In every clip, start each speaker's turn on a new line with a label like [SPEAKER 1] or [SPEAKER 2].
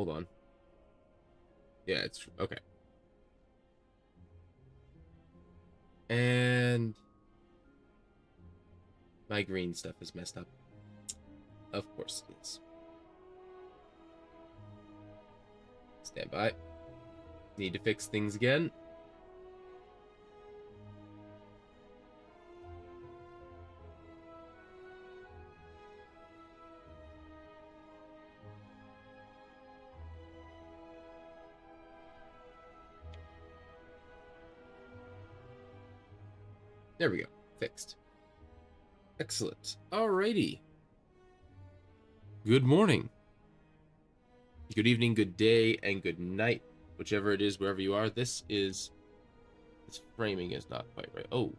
[SPEAKER 1] hold on. Yeah, it's okay. And my green stuff is messed up. Of course it is. Stand by. Need to fix things again. There we go. Fixed. Excellent. Alrighty. Good morning. Good evening, good day, and good night. Whichever it is, wherever you are. This framing is not quite right. Oh.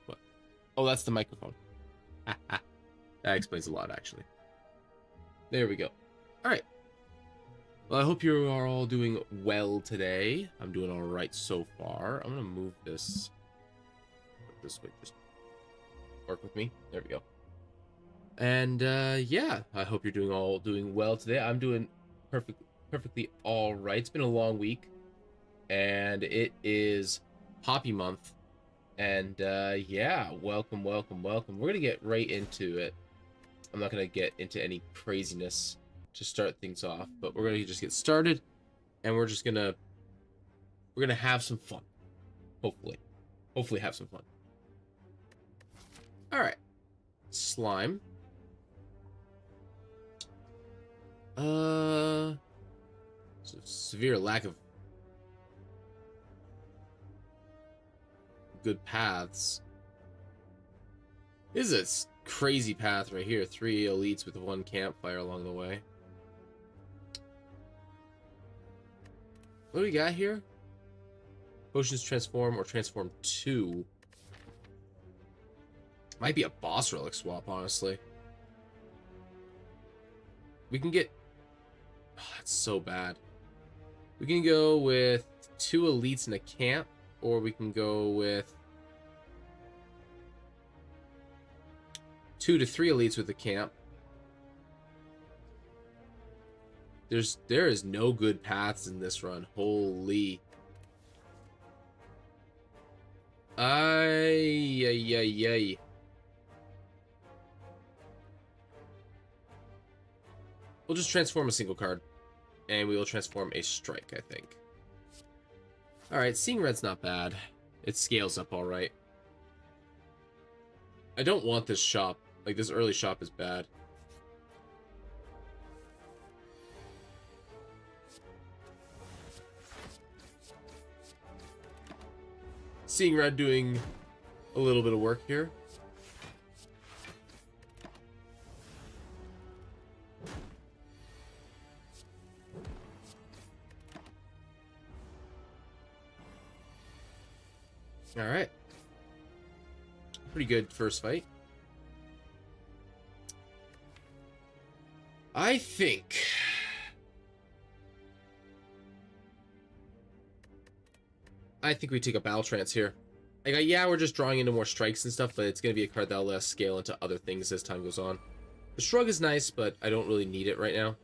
[SPEAKER 1] What? Oh, that's the microphone. That explains a lot, actually. There we go. Alright. Well, I hope you are all doing well today. I'm doing all right so far. I'm going to move this way. Just work with me. There we go. And, yeah, I hope you're doing well today. I'm doing perfectly all right. It's been a long week, and it is Poppy Month. And, yeah, welcome. We're going to get right into it. I'm not going to get into any craziness to start things off, but we're gonna just get started, and we're gonna have some fun. Hopefully have some fun. All right, slime. Severe lack of good paths. This is a crazy path right here. 3 elites with 1 campfire along the way. What do we got here? Potions transform or transform 2. Might be a boss relic swap, honestly. We can get... Oh, that's so bad. We can go with 2 elites in a camp, or we can go with 2 to 3 elites with a camp. There is no good paths in this run. Holy. Ay. We'll just transform a single card. And we will transform a strike, I think. Alright, seeing red's not bad. It scales up alright. I don't want this shop. Like, this early shop is bad. Seeing red doing a little bit of work here. All right. Pretty good first fight. I think we take a battle trance here. Like, yeah, we're just drawing into more strikes and stuff, but it's going to be a card that'll let us scale into other things as time goes on. The shrug is nice, but I don't really need it right now.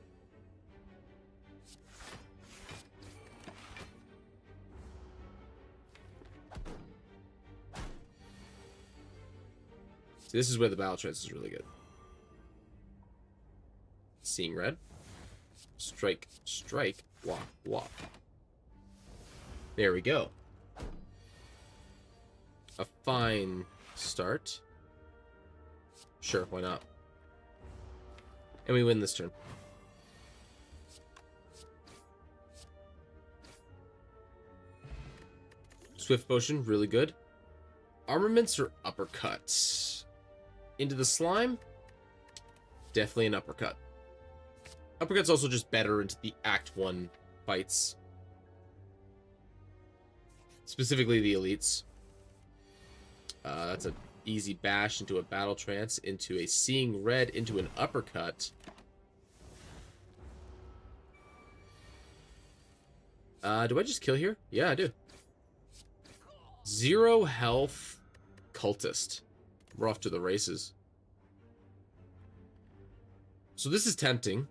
[SPEAKER 1] See, this is where the battle trance is really good. Seeing red. Strike, wop. There we go. A fine start. Sure, why not? And we win this turn. Swift potion, really good. Armaments or uppercuts? Into the slime? Definitely an uppercut. Uppercut's also just better into the Act 1 fights. Specifically the elites. That's an easy bash into a battle trance, into a seeing red, into an uppercut. Do I just kill here? Yeah, I do. 0 health cultist. We're off to the races. So this is tempting.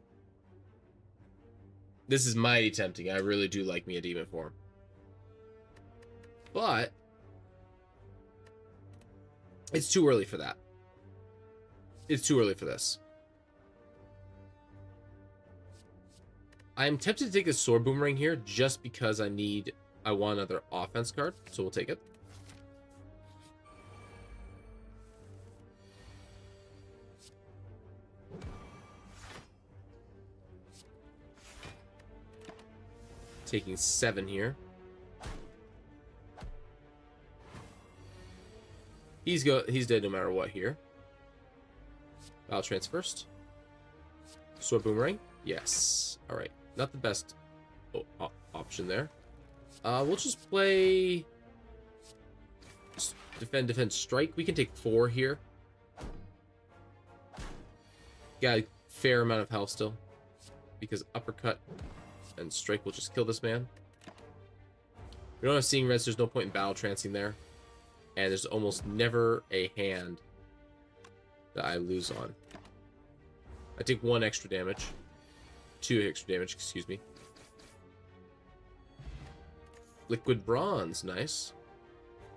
[SPEAKER 1] This is mighty tempting. I really do like me a demon form. But it's too early for that. It's too early for this. I am tempted to take this sword boomerang here just because I want another offense card, so we'll take it. Taking 7 here. He's dead no matter what here. Battle trance first. Sword boomerang. Yes. All right. Not the best option there. We'll just play defend, strike. We can take 4 here. Got a fair amount of health still, because uppercut and strike will just kill this man. We don't have seeing red, so there's no point in battle trancing there. And there's almost never a hand that I lose on. I take 1 extra damage. 2 extra damage, excuse me. Liquid bronze, nice.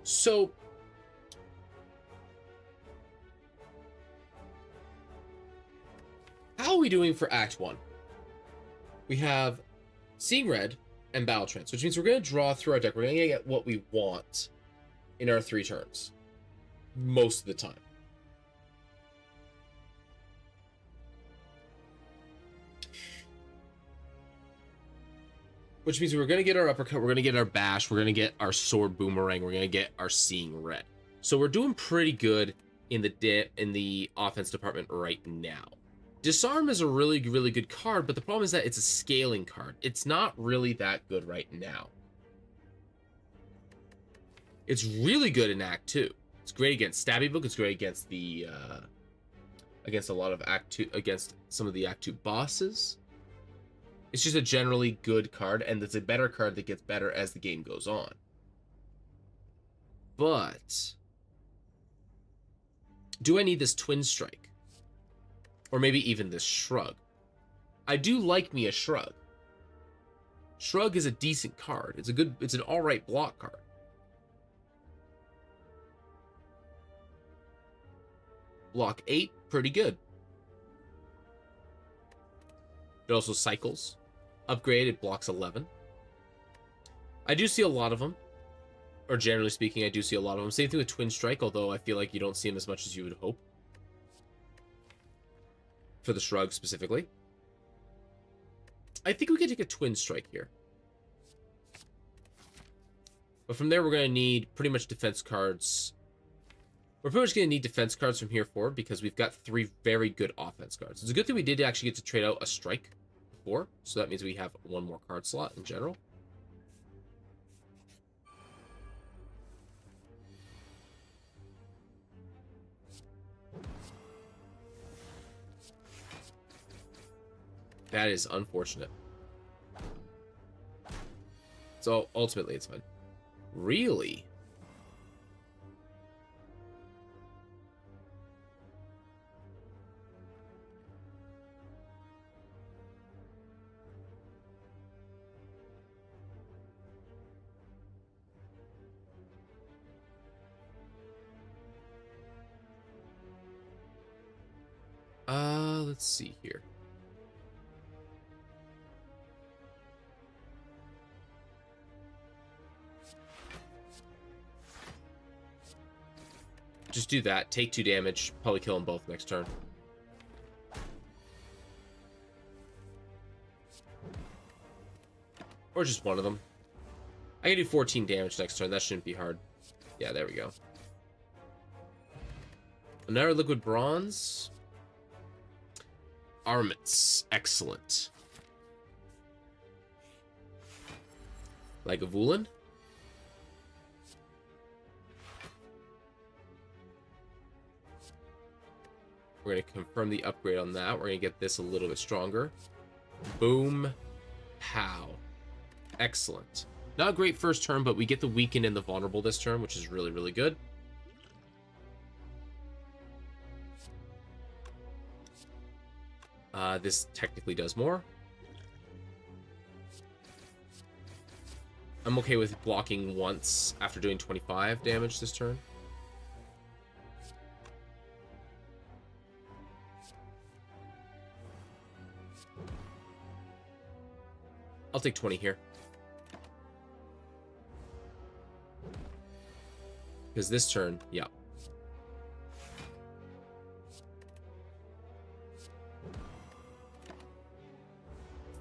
[SPEAKER 1] So how are we doing for Act 1? We have Seeing Red and Battle Trance, which means we're going to draw through our deck. We're going to get what we want in our 3 turns. Most of the time. Which means we're going to get our uppercut, we're going to get our bash, we're going to get our sword boomerang, we're going to get our Seeing Red. So we're doing pretty good in the offense department right now. Disarm is a really, really good card, but the problem is that it's a scaling card. It's not really that good right now. It's really good in Act 2. It's great against Stabby Book. It's great against the against a lot of Act 2, against some of the Act 2 bosses. It's just a generally good card, and it's a better card that gets better as the game goes on. But do I need this Twin Strike? Or maybe even this Shrug? I do like me a Shrug. Shrug is a decent card. It's an alright block card. Block 8, pretty good. It also cycles. Upgrade, it blocks 11. I do see a lot of them. Or generally speaking, I do see a lot of them. Same thing with Twin Strike, although I feel like you don't see them as much as you would hope. For the Shrug specifically. I think we can take a Twin Strike here. But from there, we're going to need pretty much defense cards. We're pretty much going to need defense cards from here forward because we've got 3 very good offense cards. It's a good thing we did actually get to trade out a Strike before. So that means we have 1 more card slot in general. That is unfortunate. So ultimately, it's fine. Really? Let's see here. Just do that. Take 2 damage. Probably kill them both next turn. Or just one of them. I can do 14 damage next turn. That shouldn't be hard. Yeah, there we go. Another liquid bronze. Armaments. Excellent. Like a Vulan. We're going to confirm the upgrade on that. We're going to get this a little bit stronger. Boom. Pow. Excellent. Not a great first turn, but we get the weakened and the vulnerable this turn, which is really, really good. This technically does more. I'm okay with blocking once after doing 25 damage this turn. I'll take 20 here. Because this turn, yeah.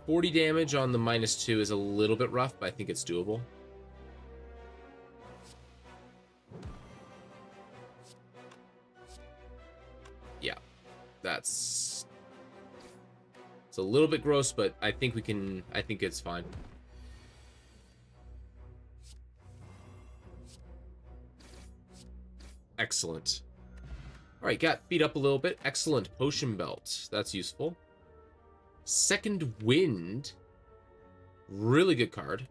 [SPEAKER 1] $40 damage on the -2 is a little bit rough, but I think it's doable. Yeah, it's a little bit gross, but I think we can, I think it's fine. Excellent. All right, got beat up a little bit. Excellent. Potion belt. That's useful. Second wind. Really good card.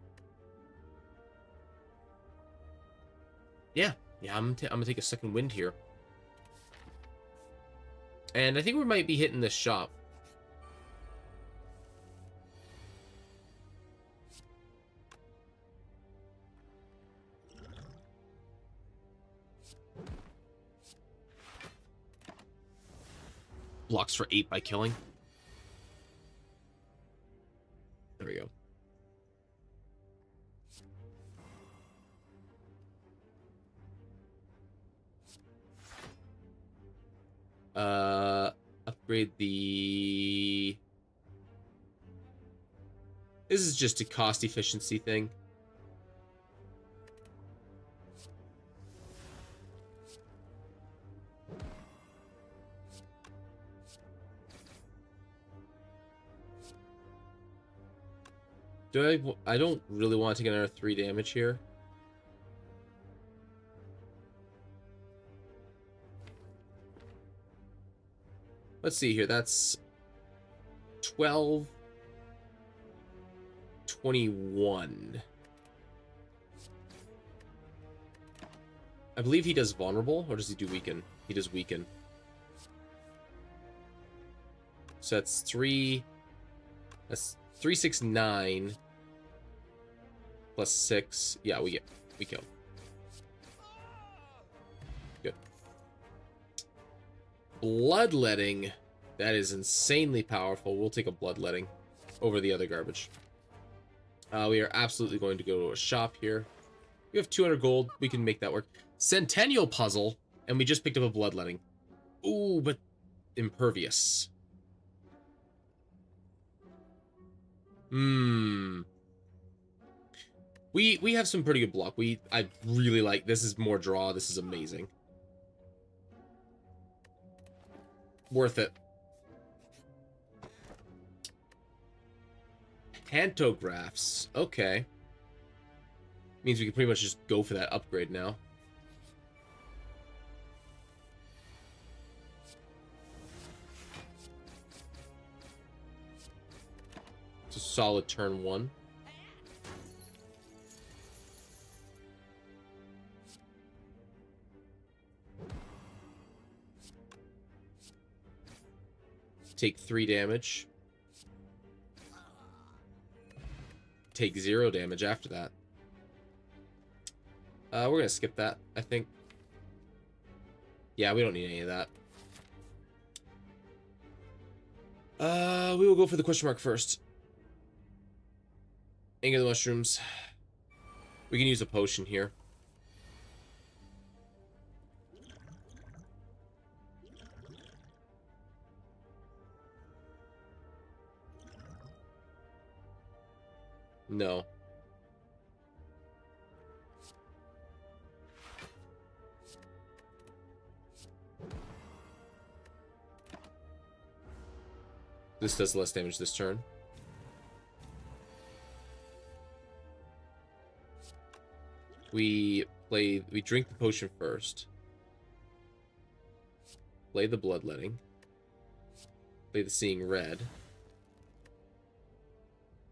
[SPEAKER 1] Yeah, I'm gonna take a second wind here. And I think we might be hitting this shop. Blocks for 8 by killing. There we go. Upgrade the... This is just a cost efficiency thing. I don't really want to take another 3 damage here. Let's see here. That's 12, 21. I believe he does vulnerable, or does he do weaken? He does weaken. So that's 3. That's 3, 6, 9 plus 6. Yeah, we kill. Good. Bloodletting. That is insanely powerful. We'll take a bloodletting over the other garbage. We are absolutely going to go to a shop here. We have 200 gold. We can make that work. Centennial puzzle, and we just picked up a bloodletting. Ooh, but impervious. We have some pretty good block. I really like this. Is more draw. This is amazing. Worth it. Pantographs. Okay. Means we can pretty much just go for that upgrade now. It's a solid turn 1. Take 3 damage. Take 0 damage after that. We're gonna skip that, I think. Yeah, we don't need any of that. We will go for the question mark first. Anger the mushrooms. We can use a potion here. No. This does less damage this turn. We drink the potion first. Play the bloodletting. Play the seeing red.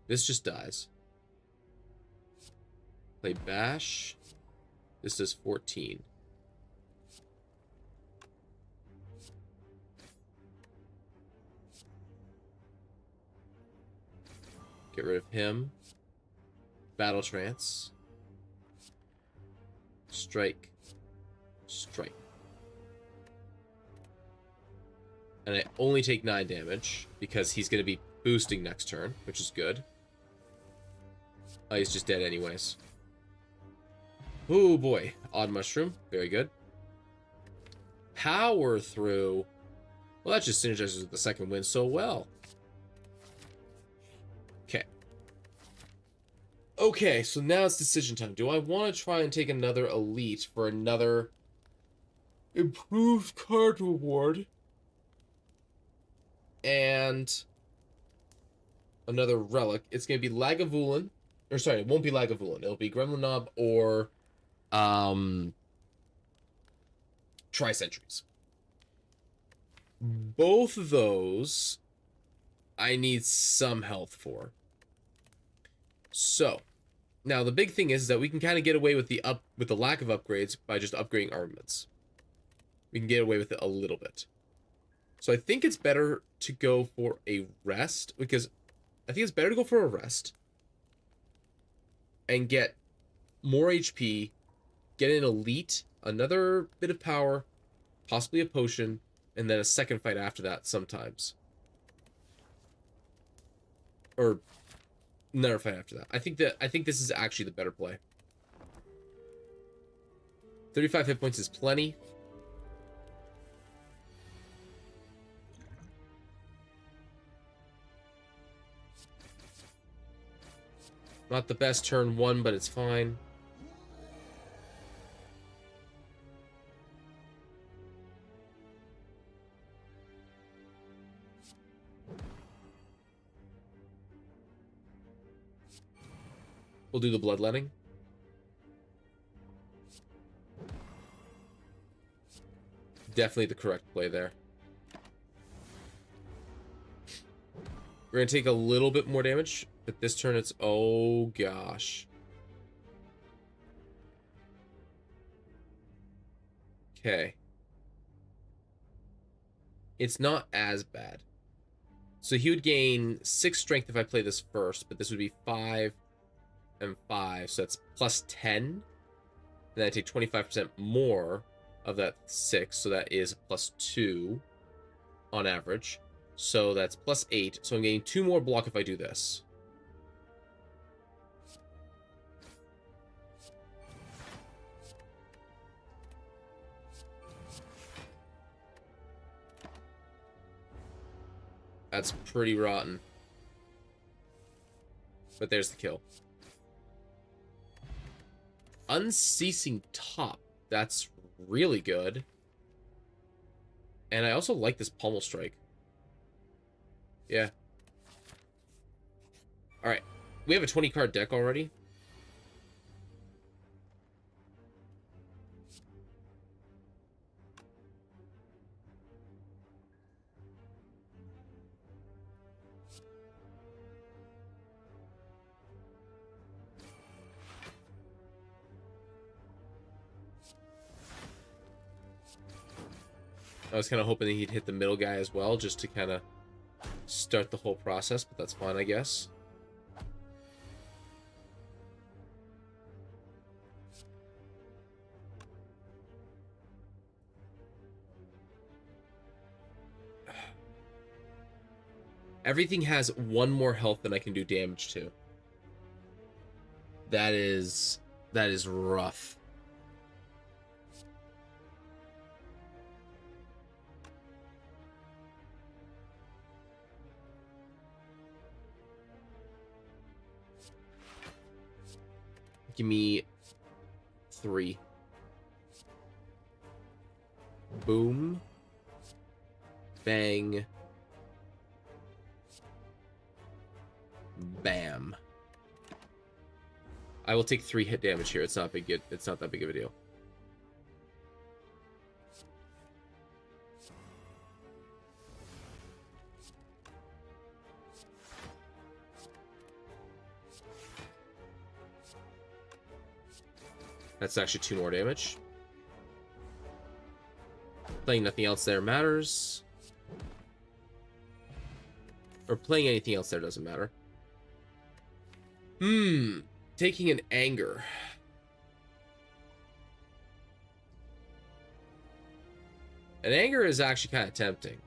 [SPEAKER 1] This just dies. Play bash. This does 14. Get rid of him. Battle Trance. Strike. Strike. And I only take 9 damage because he's going to be boosting next turn, which is good. Oh, he's just dead anyways. Oh boy. Odd Mushroom. Very good. Power Through. Well, that just synergizes with the second wind so well. Okay. Okay, so now it's decision time. Do I want to try and take another elite for another improved card reward? And another relic. It's going to be Lagavulin. Or sorry, it won't be Lagavulin. It'll be Gremlin Knob or Tri-Centuries. Both of those I need some health for. So, now the big thing is that we can kind of get away with the lack of upgrades by just upgrading armaments. We can get away with it a little bit. So I think it's better to go for a rest, because I think it's better to go for a rest and get more HP, get an elite, another bit of power, possibly a potion, and then a second fight after that sometimes. Or another fight after that. I think this is actually the better play. 35 hit points is plenty. Not the best turn 1, but it's fine. We'll do the bloodletting. Definitely the correct play there. We're going to take a little bit more damage, but this turn it's... Oh, gosh. Okay. It's not as bad. So he would gain 6 strength if I play this first, but this would be 5 and 5, so that's plus 10. And then I take 25% more of that 6, so that is plus 2 on average. So that's plus 8, so I'm getting 2 more block if I do this. That's pretty rotten. But there's the kill. Unceasing Top. That's really good. And I also like this Pommel Strike. Yeah. Alright. We have a 20 card deck already. I was kind of hoping that he'd hit the middle guy as well, just to kind of start the whole process, but that's fine, I guess. Everything has 1 more health than I can do damage to. That is rough. Give me 3. Boom. Bang. Bam. I will take 3 hit damage here. It's not big. It's not that big of a deal. That's actually 2 more damage. Playing nothing else there matters. Or playing anything else there doesn't matter. Taking an anger. An anger is actually kind of tempting.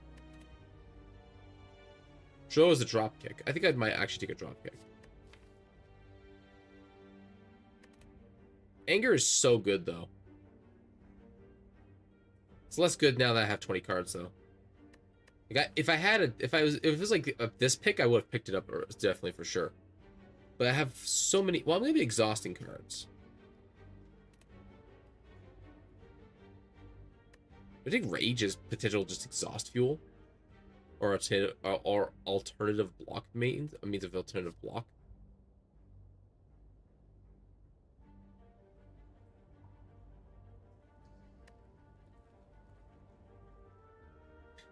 [SPEAKER 1] So is a drop kick. I think I might actually take a drop kick. Anger is so good though. It's less good now that I have 20 cards though. Like if it was like this pick, I would have picked it up definitely for sure. But I have so many. Well, maybe exhausting cards. I think rage is potential just exhaust fuel, or alternative block means a means of alternative block.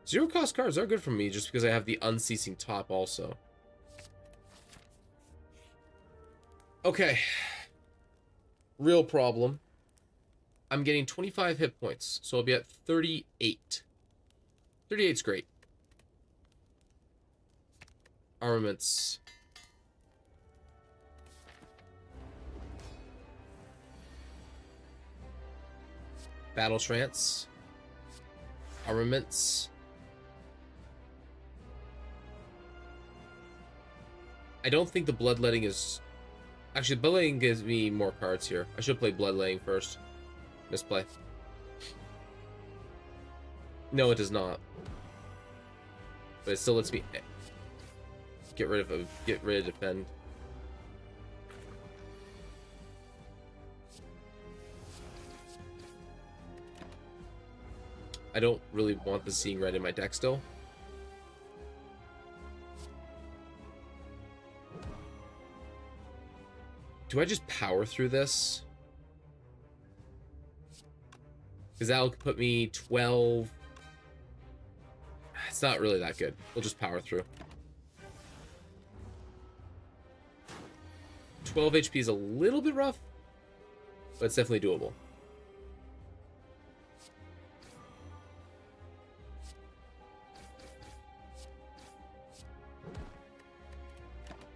[SPEAKER 1] Zero cost cards are good for me just because I have the unceasing top also. Okay. Real problem. I'm getting 25 hit points, so I'll be at 38. 38's great. Armaments. Battle trance. Armaments. I don't think the bloodletting is... Actually, bloodletting gives me more cards here. I should play bloodletting first. Misplay. No, it does not. But it still lets me get rid of defend. I don't really want the seeing red in my deck still. Do I just power through this? Because that'll put me 12. It's not really that good. We'll just power through. 12 HP is a little bit rough, but it's definitely doable.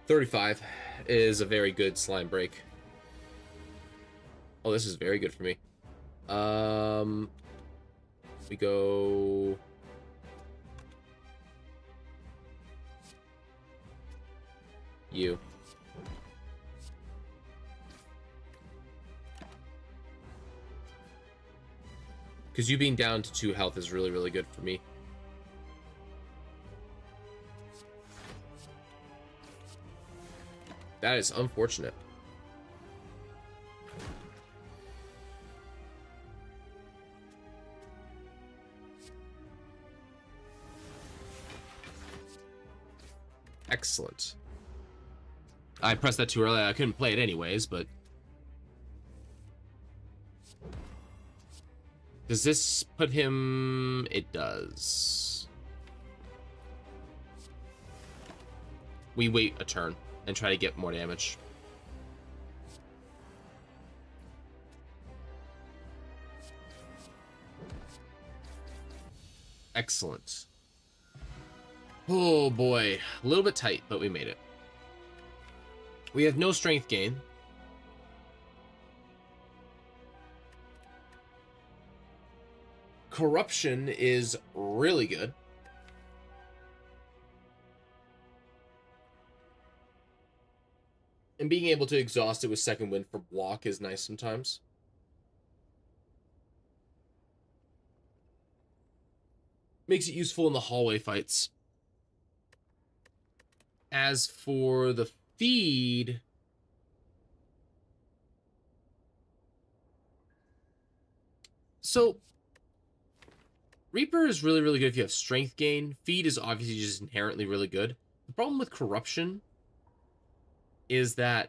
[SPEAKER 1] $35 is a very good slime break. Oh, this is very good for me. We go... You. Because you being down to 2 health is really, really good for me. That is unfortunate. Excellent. I pressed that too early. I couldn't play it anyways, but... Does this put him... It does. We wait a turn and try to get more damage. Excellent. Oh boy, a little bit tight, but we made it. We have no strength gain. Corruption is really good. And being able to exhaust it with second wind for block is nice sometimes. Makes it useful in the hallway fights. As for the feed... So, Reaper is really, really good if you have strength gain. Feed is obviously just inherently really good. The problem with Corruption is that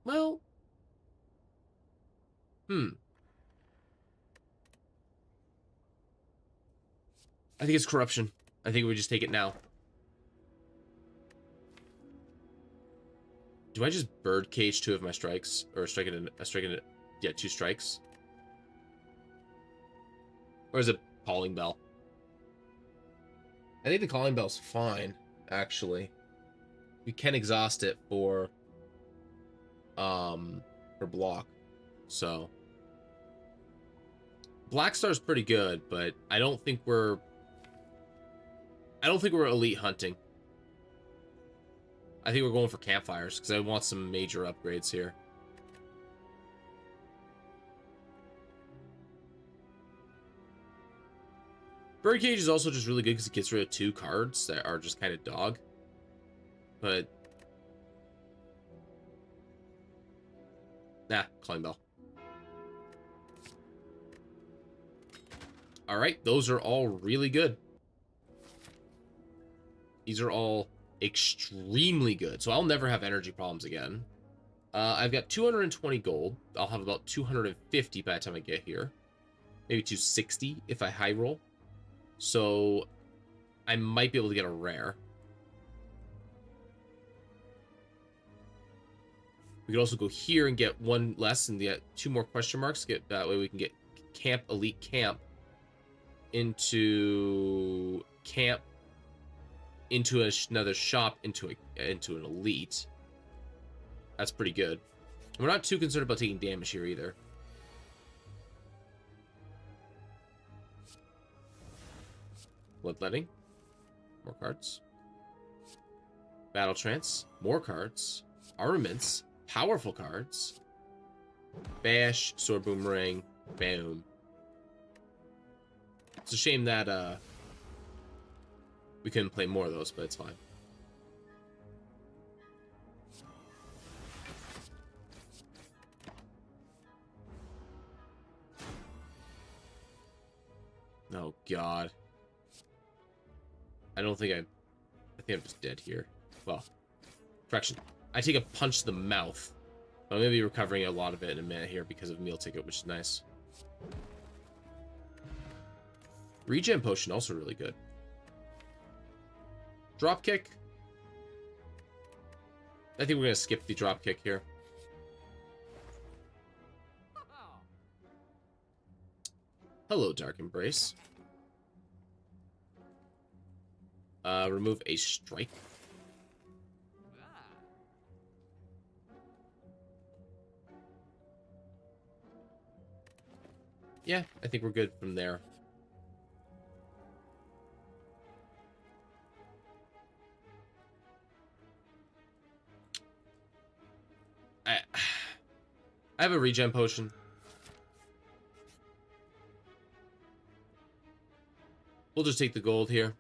[SPEAKER 1] well, I think it's Corruption. I think we just take it now. Do I just birdcage 2 of my strikes? Or strike it in, yeah, 2 strikes? Or is it calling bell? I think the calling bell's fine, actually. We can exhaust it for block. So Black Star's pretty good, but I don't think we're elite hunting. I think we're going for campfires because I want some major upgrades here. Birdcage is also just really good because it gets rid of 2 cards that are just kind of dog. But nah, Calling Bell. Alright, those are all really good. These are all extremely good. So I'll never have energy problems again. I've got 220 gold. I'll have about 250 by the time I get here. Maybe 260 if I high roll. So I might be able to get a rare. We could also go here and get 1 less and get 2 more question marks. Get that way we can get camp, elite camp, into camp, into another shop, into an elite. That's pretty good. We're not too concerned about taking damage here either. Bloodletting. More cards. Battle Trance. More cards. Armaments. Powerful cards. Bash. Sword Boomerang. Boom. It's a shame that we couldn't play more of those, but it's fine. Oh god. I think I'm just dead here. Well, correction. I take a punch to the mouth. I'm gonna be recovering a lot of it in a minute here because of meal ticket, which is nice. Regen potion also really good. Drop kick. I think we're gonna skip the drop kick here. Hello, Dark Embrace. Remove a strike. Yeah, I think we're good from there. I have a regen potion. We'll just take the gold here.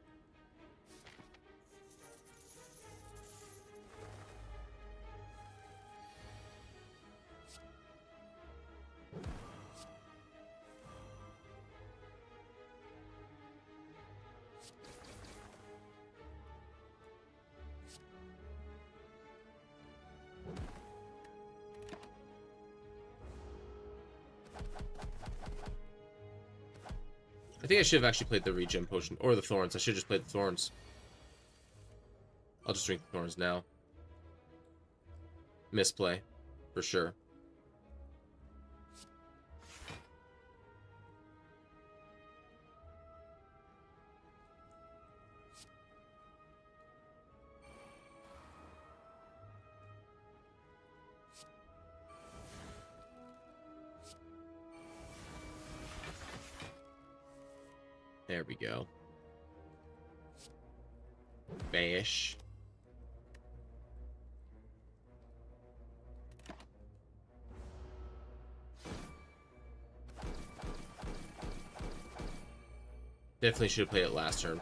[SPEAKER 1] I think I should have actually played the regen potion or the thorns. I should have just played the thorns. I'll just drink the thorns now. Misplay, for sure. There we go. Bash. Definitely should have played it last turn.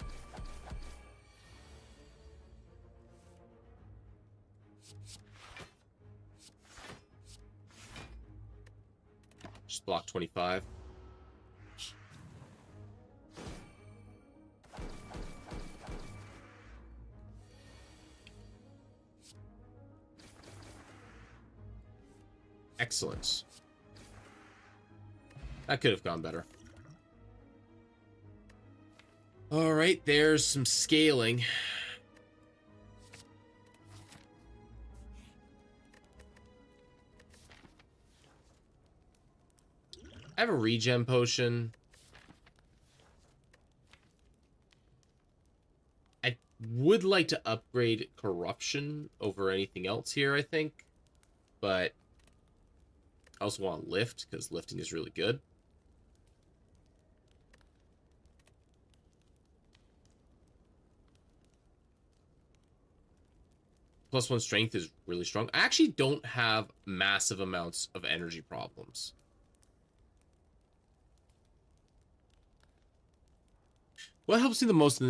[SPEAKER 1] Just block 25. Excellent. That could have gone better. All right, there's some scaling. I have a regen potion. would like to upgrade corruption over anything else here, I think. But I also want lift, because lifting is really good. +1 strength is really strong. I actually don't have massive amounts of energy problems. What helps me the most in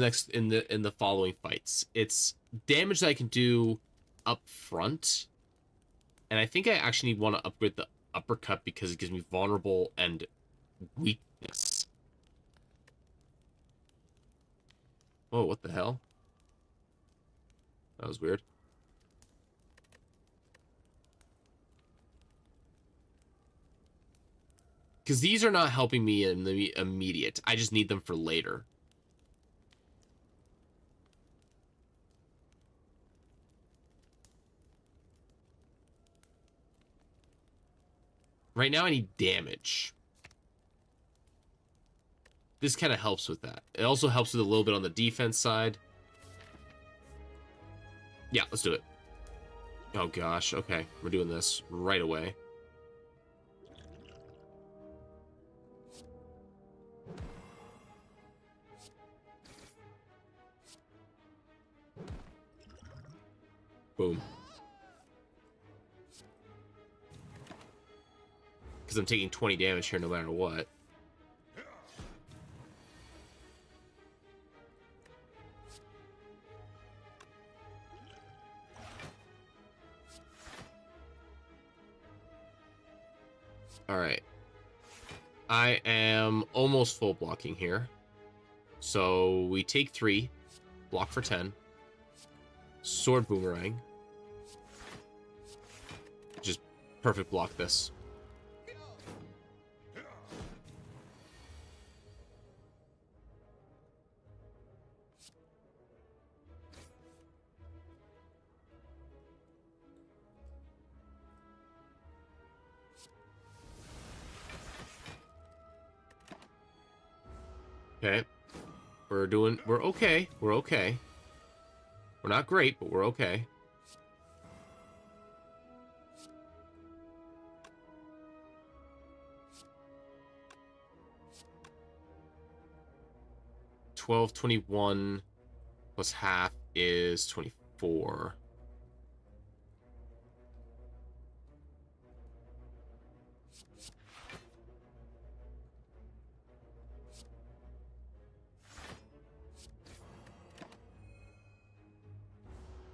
[SPEAKER 1] the following fights? It's damage that I can do up front. And I think I actually want to upgrade the uppercut because it gives me vulnerable and weakness. Oh, what the hell? That was weird. Because these are not helping me in the immediate. I just need them for later. Right now I need damage. This kind of helps with that. It also helps with a little bit on the defense side. Yeah, let's do it. Oh gosh, okay. We're doing this right away. Boom. Because I'm taking 20 damage here no matter what. Alright. I am almost full blocking here. So we take 3. Block for 10. Sword boomerang. Just perfect block this. Okay. We're okay. We're okay. We're not great, but we're okay. $12, 21 plus half is 24.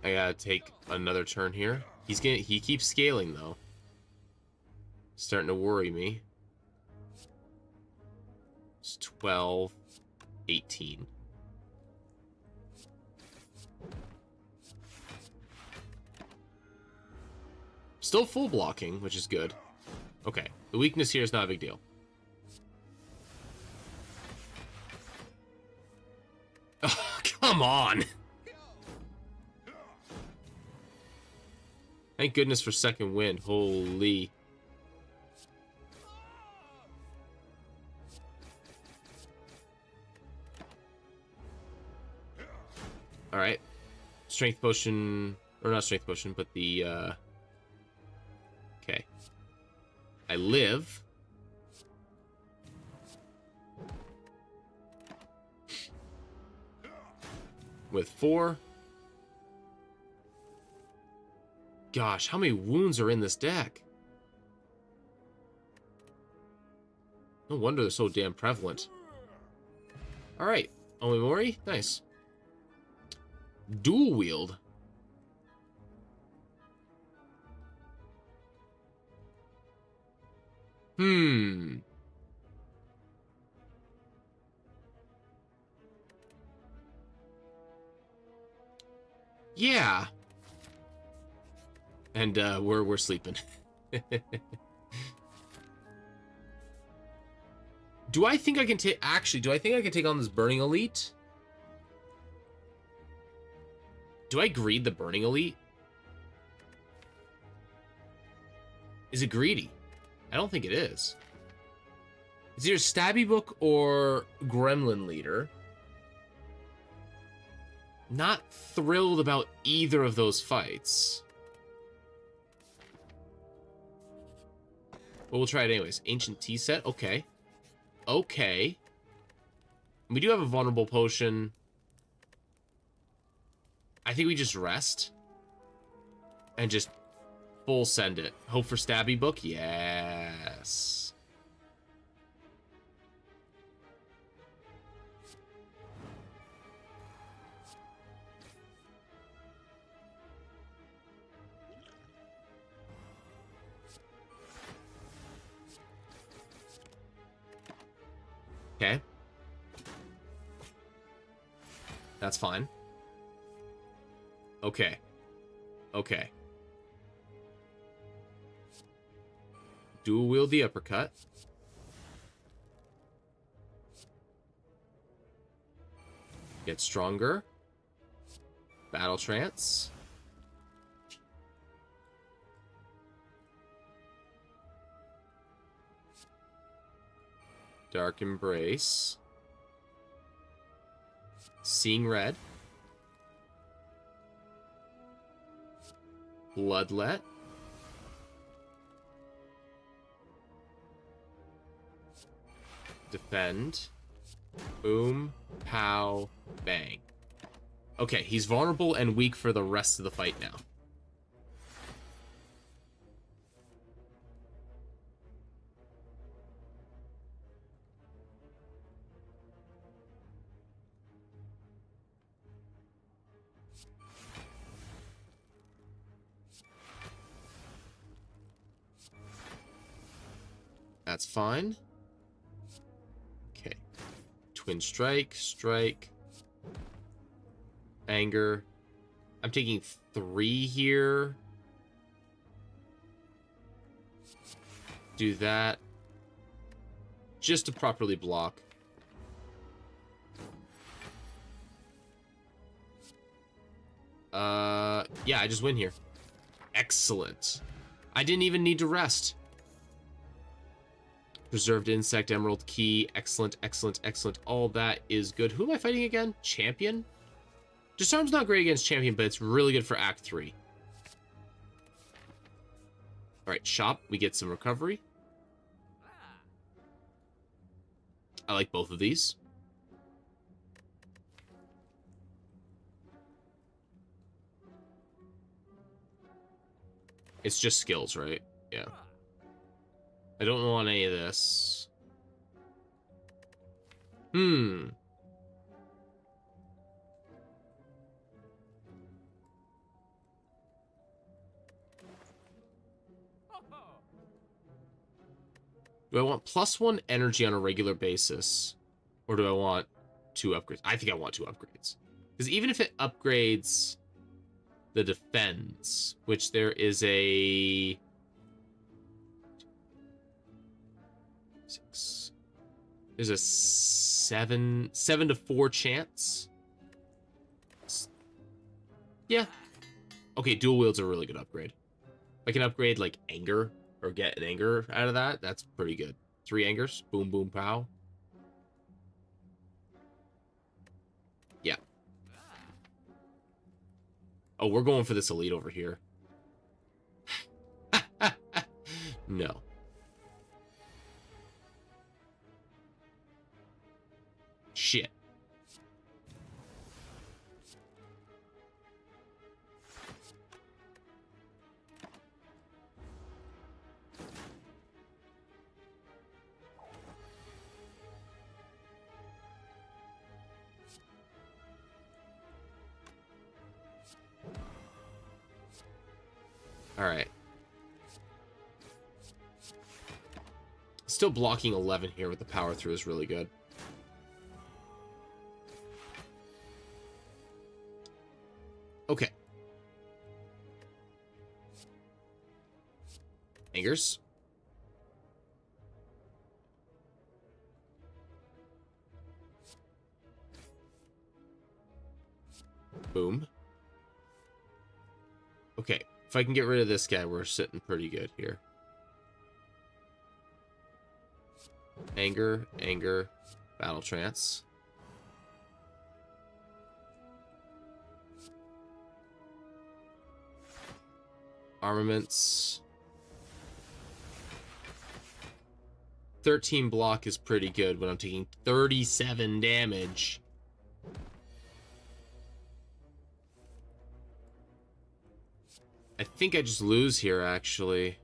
[SPEAKER 1] I gotta take another turn here. He keeps scaling though. Starting to worry me. It's 12, 18. Still full blocking, which is good. Okay, the weakness here is not a big deal. Oh, come on! Thank goodness for second wind. Holy. Alright. Strength potion. Or not strength potion, but the, okay. I live. With 4. Gosh, how many wounds are in this deck? No wonder they're so damn prevalent. Alright. Omimori? Nice. Dual wield. Yeah. And we're sleeping. Do I think I can take do I think I can take on this Burning Elite? Do I greed the Burning Elite? Is it greedy? I don't think it is. It's either Stabby Book or Gremlin Leader. Not thrilled about either of those fights. But we'll try it anyways. Ancient tea set. Okay. Okay. We do have a vulnerable potion. I think we just rest. And just full send it. Hope for stabby book? Yes. Okay. That's fine. Okay. Okay. Dual wield the uppercut. Get stronger. Battle trance. Dark embrace. Seeing red. Bloodlet. Defend. Boom. Pow. Bang. Okay, he's vulnerable and weak for the rest of the fight now. That's fine. Okay. Twin strike, strike. Anger. I'm taking 3 here. Do that. Just to properly block. Yeah, I just win here. Excellent. I didn't even need to rest. Preserved insect, emerald key. Excellent, excellent, excellent. All that is good. Who am I fighting again? Champion? Disarm's not great against champion, but it's really good for Act 3. Alright, shop. We get some recovery. I like both of these. It's just skills, right? Yeah. I don't want any of this. Do I want +1 energy on a regular basis? Or do I want 2 upgrades? I think I want 2 upgrades. Because even if it upgrades the defense, which there is a... 6. There's a 7 to 4 chance. Yeah. Okay, dual wield's a really good upgrade. If I can upgrade like anger or get an anger out of that, that's pretty good. 3 angers. Boom, boom, pow. Yeah. Oh, we're going for this elite over here. No. Shit. All right. Still blocking 11 here with the power through is really good. Okay. Angers. Boom. Okay. If I can get rid of this guy, we're sitting pretty good here. Anger, anger, battle trance. armaments. 13 block is pretty good when I'm taking 37 damage. I think I just lose here, actually.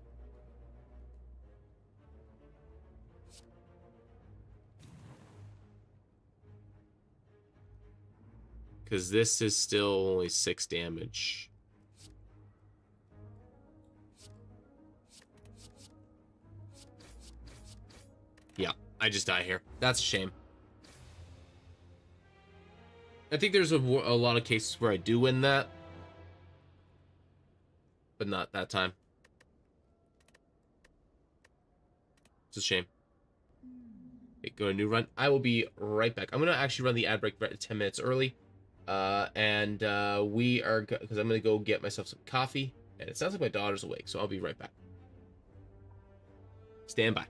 [SPEAKER 1] Because this is still only 6 damage. Yeah, I just die here. That's a shame. I think there's a lot of cases where I do win that. But not that time. It's a shame. Okay, go to a new run. I will be right back. I'm going to actually run the ad break 10 minutes early. We are... Because I'm going to go get myself some coffee. And it sounds like my daughter's awake, so I'll be right back. Stand by.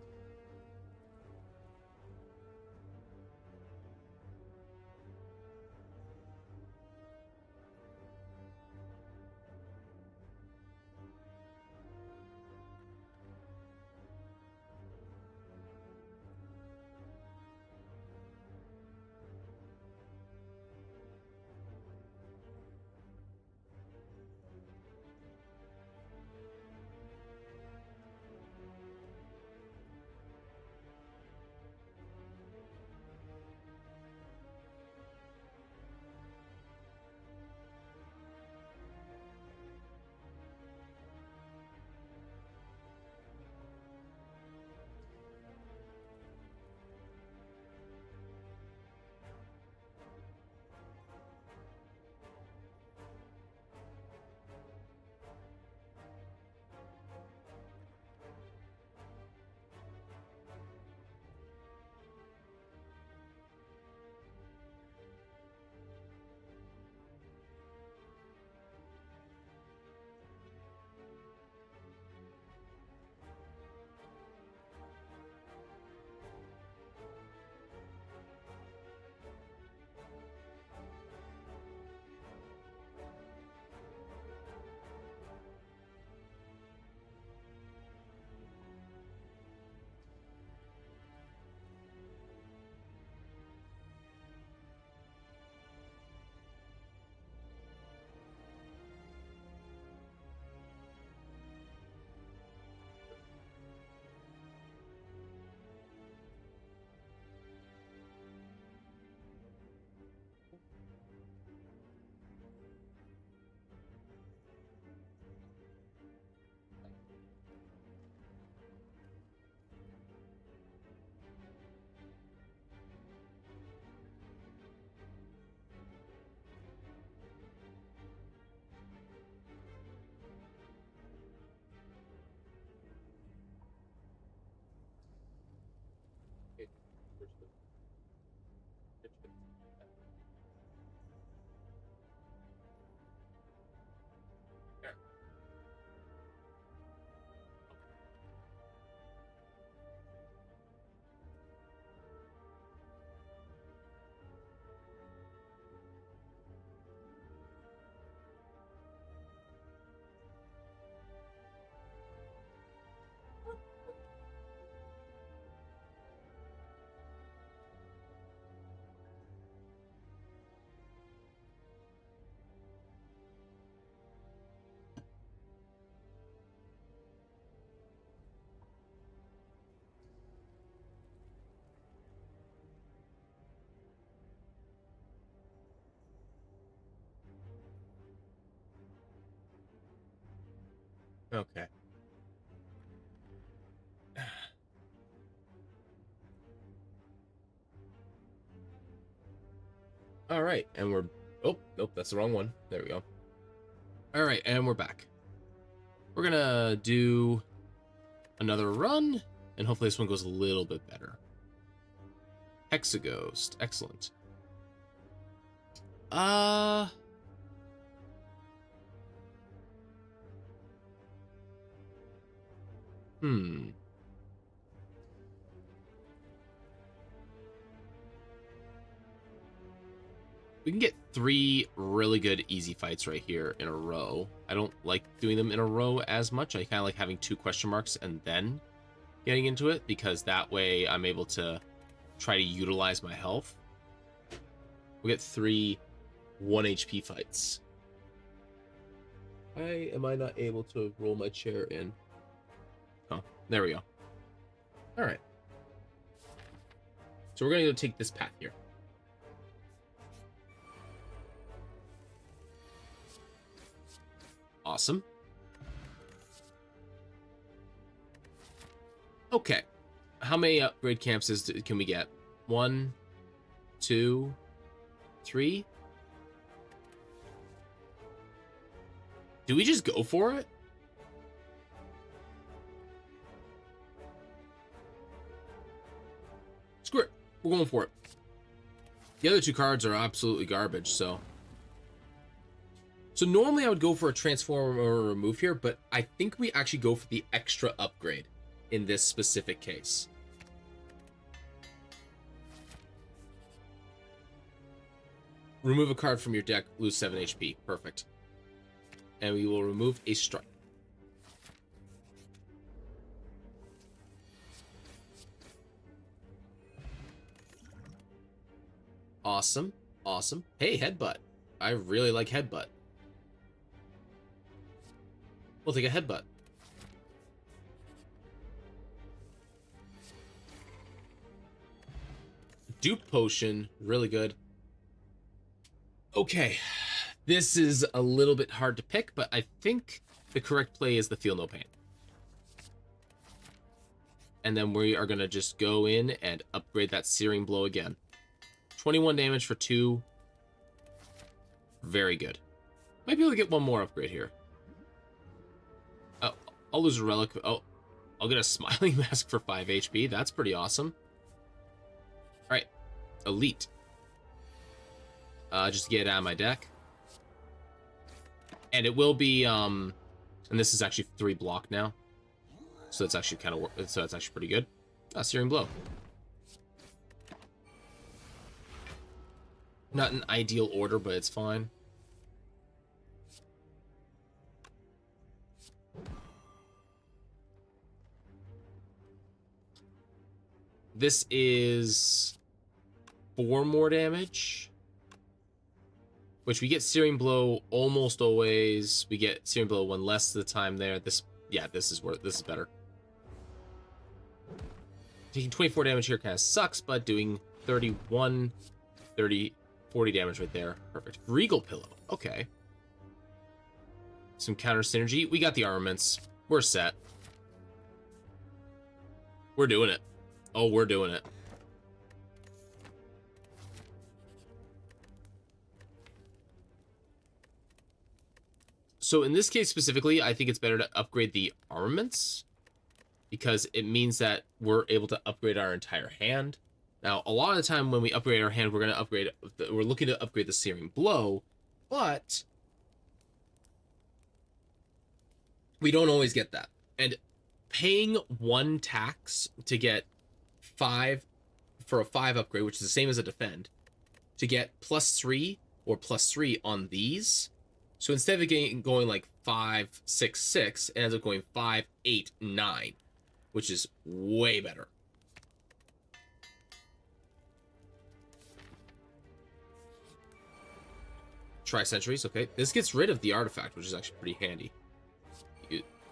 [SPEAKER 1] Okay. All right, and we're... Oh, nope, that's the wrong one. There we go. All right, and we're back. We're gonna do another run, and hopefully this one goes a little bit better. Hexaghost, excellent. Hmm. we can get 3 really good easy fights right here in a row. I don't like doing them in a row as much. I kind of like having 2 question marks and then getting into it, because that way I'm able to try to utilize my health. We'll get 3 1 HP fights. Why am I not able to roll my chair in? Oh, there we go. All right. So we're going to go take this path here. Awesome. Okay. How many upgrade campuses can we get? 1, 2, 3? Do we just go for it? Screw it. We're going for it. The other 2 cards are absolutely garbage, so... So normally I would go for a transform or a remove here, but I think we actually go for the extra upgrade in this specific case. Remove a card from your deck, lose 7 HP. Perfect. And we will remove a strike. Awesome. Awesome. Hey, Headbutt. I really like Headbutt. We'll take a Headbutt. Dupe Potion. Really good. Okay. This is a little bit hard to pick, but I think the correct play is the Feel No Pain. And then we are going to just go in and upgrade that Searing Blow again. 21 damage for 2. Very good. Might be able to get one more upgrade here. Oh, I'll lose a Relic. Oh, I'll get a Smiling Mask for 5 HP. That's pretty awesome. Alright. Elite. Just to get it out of my deck. And it will be, and this is actually 3 block now. So that's actually kind of, so that's actually pretty good. Searing Blow. Not an ideal order, but it's fine. This is 4 more damage. Which we get Searing Blow almost always. We get Searing Blow 1 less of the time there. This, yeah, this is better. Taking 24 damage here kind of sucks, but doing 31, 30, 40 damage right there. Perfect. Regal Pillow. Okay. Some counter synergy. We got the armaments. We're set. We're doing it. Oh, we're doing it. So in this case specifically, I think it's better to upgrade the armaments, because it means that we're able to upgrade our entire hand. Now, a lot of the time when we upgrade our hand, we're looking to upgrade the Searing Blow, but we don't always get that. And paying 1 tax to get 5 for a 5 upgrade, which is the same as a defend, to get +3 or +3 on these. So instead of going like 5, 6, 6, it ends up going 5, 8, 9, which is way better. Tri-Centuries, okay. This gets rid of the artifact, which is actually pretty handy.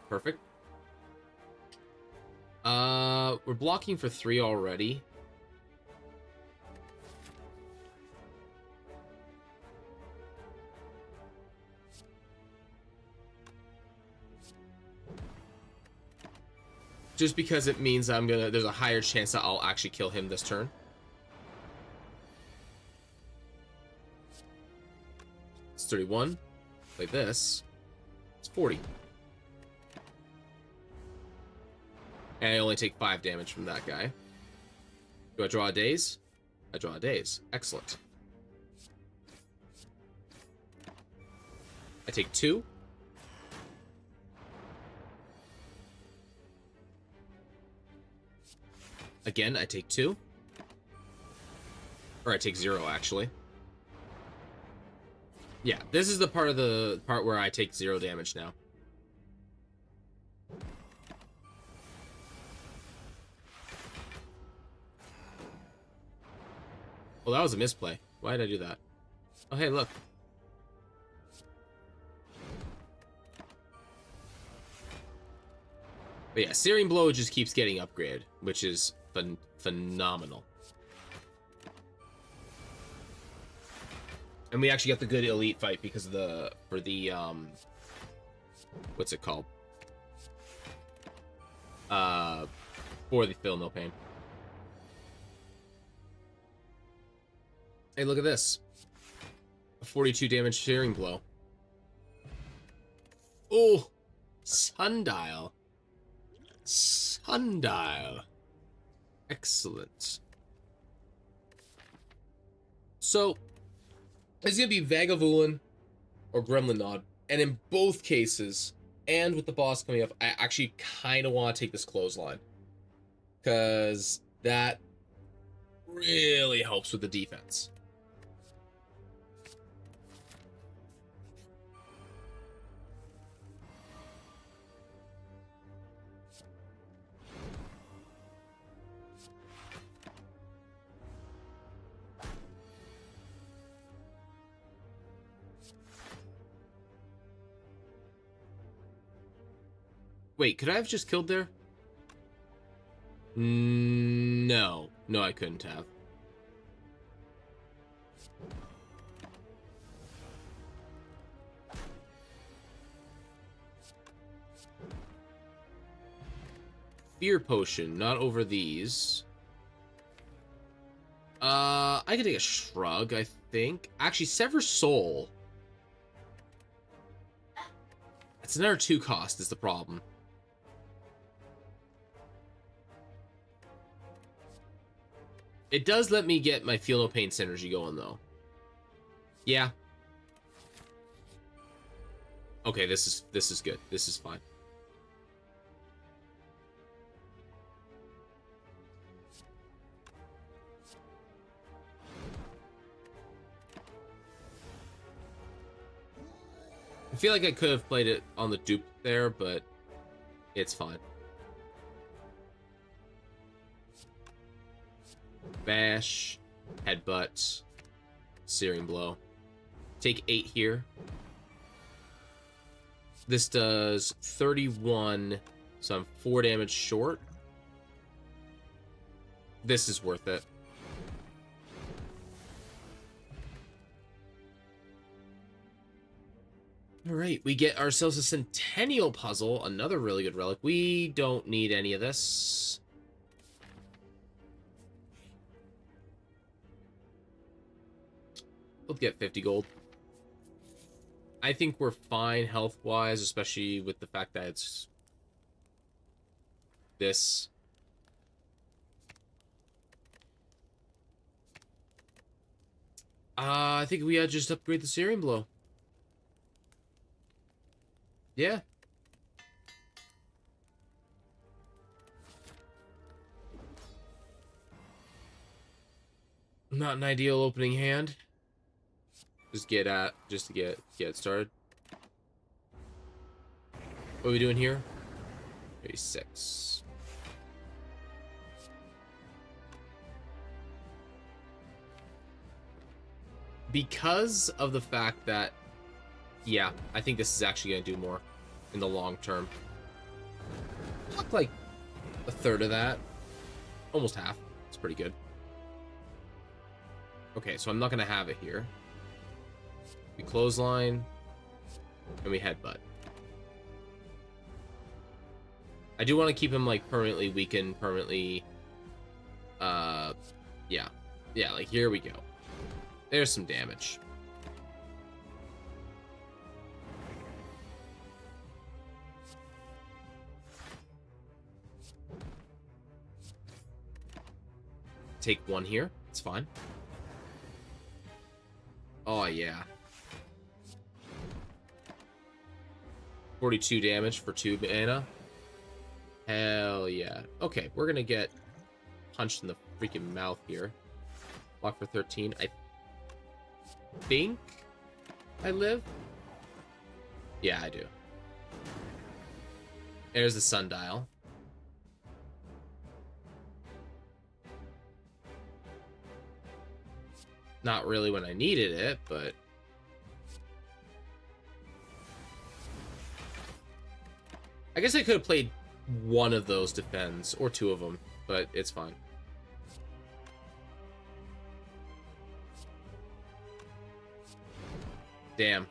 [SPEAKER 1] Perfect. We're blocking for 3 already. Just because it means there's a higher chance that I'll actually kill him this turn. It's 31. Like this. It's 40. And I only take 5 damage from that guy. Do I draw a daze? I draw a daze. Excellent. I take 2. Again, I take 2. Or I take 0, actually. Yeah, this is the part where I take 0 damage now. Well, that was a misplay. Why did I do that? Oh, hey, look. But yeah, Searing Blow just keeps getting upgraded, which is phenomenal. And we actually got the good elite fight because of what's it called? For the Feel No Pain. Hey, look at this. A 42 damage Searing Blow. Oh, Sundial. Sundial. Excellent. So, it's going to be Vagavulin or Gremlin Nod. And in both cases, and with the boss coming up, I actually kind of want to take this Clothesline. Because that really helps with the defense. Wait, could I have just killed there? No. No, I couldn't have. Fear Potion, not over these. I could take a Shrug, I think. Actually, Sever Soul. It's another 2 cost is the problem. It does let me get my Feel No Pain synergy going, though. Yeah. Okay, this is good. This is fine. I feel like I could have played it on the dupe there, but it's fine. Bash, Headbutt, Searing Blow. Take 8 here. This does 31, so I'm 4 damage short. This is worth it. Alright, we get ourselves a Centennial Puzzle, another really good relic. We don't need any of this. We'll get 50 gold. I think we're fine health-wise, especially with the fact that it's this. I think we just upgrade the Searing Blow. Yeah. Not an ideal opening hand. Just to get it started. What are we doing here? 36. Because of the fact that, yeah, I think this is actually going to do more in the long term. Look like a third of that. Almost half. It's pretty good. Okay, so I'm not going to have it here. We Clothesline, and we Headbutt. I do want to keep him, like, permanently weakened, permanently, yeah. Yeah, like, here we go. There's some damage. Take 1 here. It's fine. Oh, yeah. 42 damage for 2 mana. Hell yeah. Okay, we're gonna get punched in the freaking mouth here. Block for 13. I think I live? Yeah, I do. There's the sundial. Not really when I needed it, but... I guess I could have played one of those defends, or two of them, but it's fine. Damn.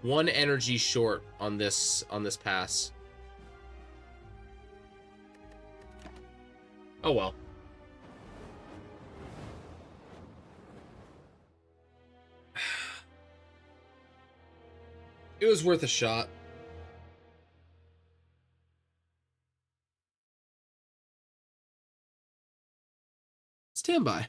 [SPEAKER 1] One energy short on this pass. Oh well. It was worth a shot. Stand by.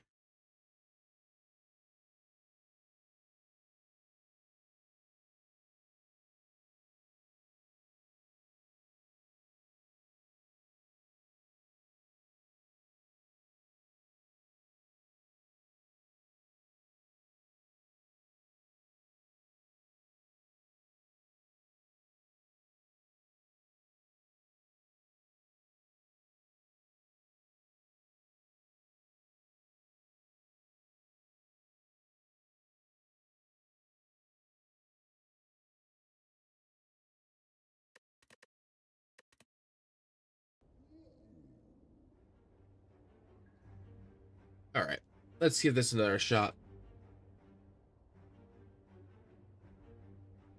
[SPEAKER 1] All right, let's give this another shot.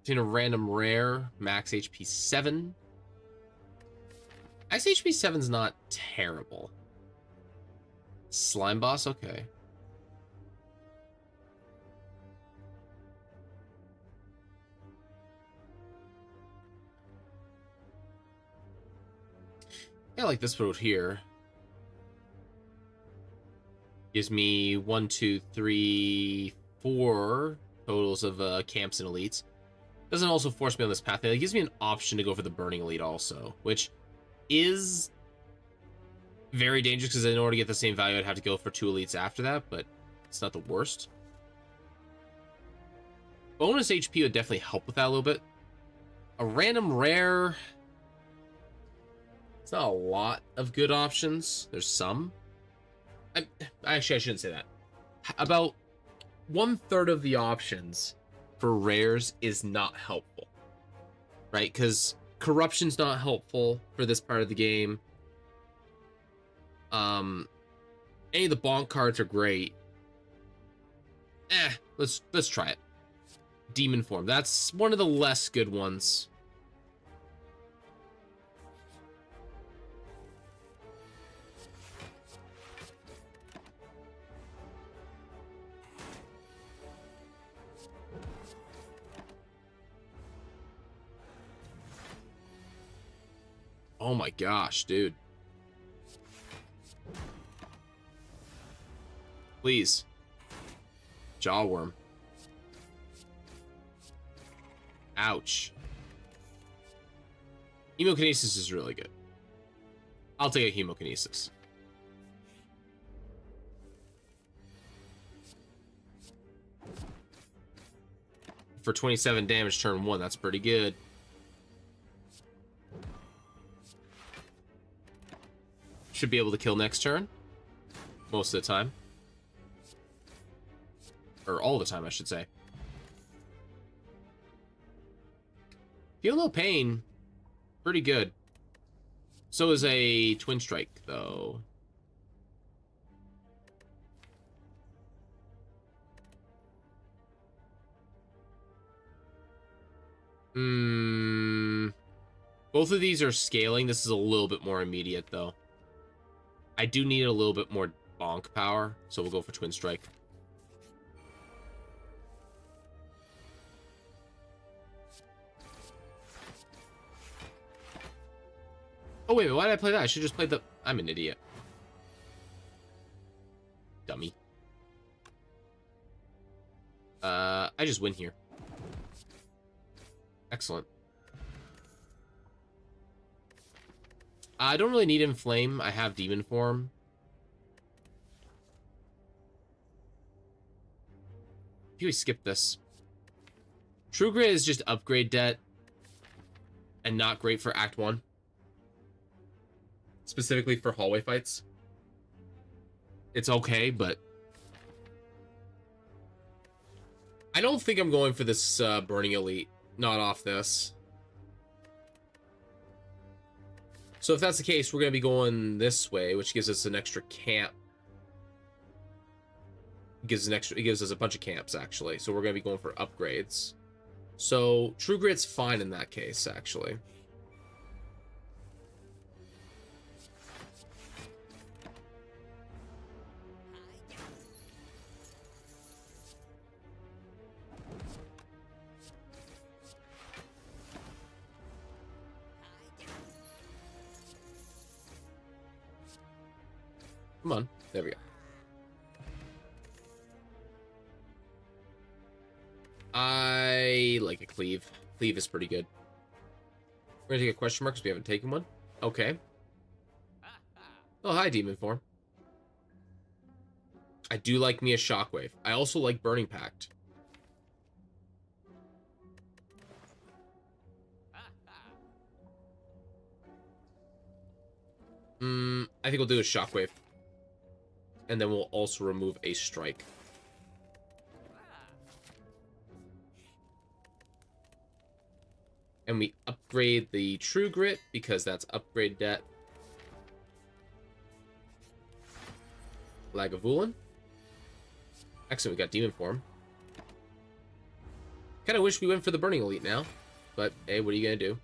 [SPEAKER 1] Seen a random rare, max HP 7. Max HP 7's not terrible. Slime boss, okay. I like this road here. Gives me 1, 2, 3, 4 totals of camps and elites. Doesn't also force me on this path. It gives me an option to go for the burning elite also, which is very dangerous because in order to get the same value, I'd have to go for 2 elites after that, but it's not the worst. Bonus HP would definitely help with that a little bit. A random rare. It's not a lot of good options. There's some. Actually, I shouldn't say that. About 1/3 of the options for rares is not helpful, right? Because corruption's not helpful for this part of the game. Any of the bonk cards are great. Let's try it. Demon form. That's one of the less good ones. Oh my gosh, dude. Please. Jawworm. Ouch. Hemokinesis is really good. I'll take a Hemokinesis. For 27 damage turn 1, that's pretty good. Should be able to kill next turn. Most of the time. Or all the time, I should say. Feel no pain. Pretty good. So is a Twin Strike, though. Both of these are scaling. This is a little bit more immediate, though. I do need a little bit more bonk power, so we'll go for Twin Strike. Oh, wait, why did I play that? I should just play the... I'm an idiot. Dummy. I just win here. Excellent. I don't really need Inflame. I have Demon Form. think we skipped this. True Grit is just upgrade debt and not great for Act 1. Specifically for hallway fights. It's okay, but I don't think I'm going for this Burning Elite. Not off this. So if that's the case, we're going to be going this way, which gives us an extra camp. It gives us a bunch of camps, actually. So we're going to be going for upgrades. So True Grit's fine in that case, actually. Come on. There we go. I like a cleave. Cleave is pretty good. We're gonna take a question mark because we haven't taken one. Okay. Oh, hi, Demon Form. I do like me a Shockwave. I also like Burning Pact. I think we'll do a Shockwave. And then we'll also remove a Strike. And we upgrade the True Grit because that's upgrade debt. Lagavulin. Excellent, we got Demon Form. Kind of wish we went for the Burning Elite now. But, hey, what are you going to do?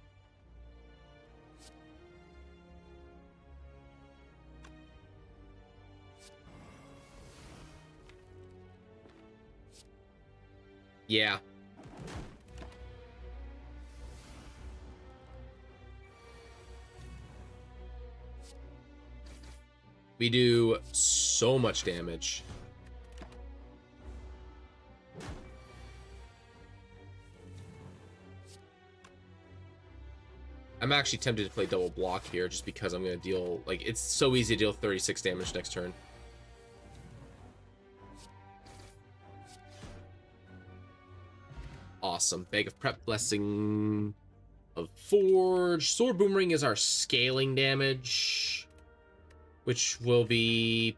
[SPEAKER 1] Yeah. We do so much damage. I'm actually tempted to play double block here just because I'm going to deal... Like, it's so easy to deal 36 damage next turn. Awesome. Bag of Prep, Blessing of Forge. Sword Boomerang is our scaling damage, which will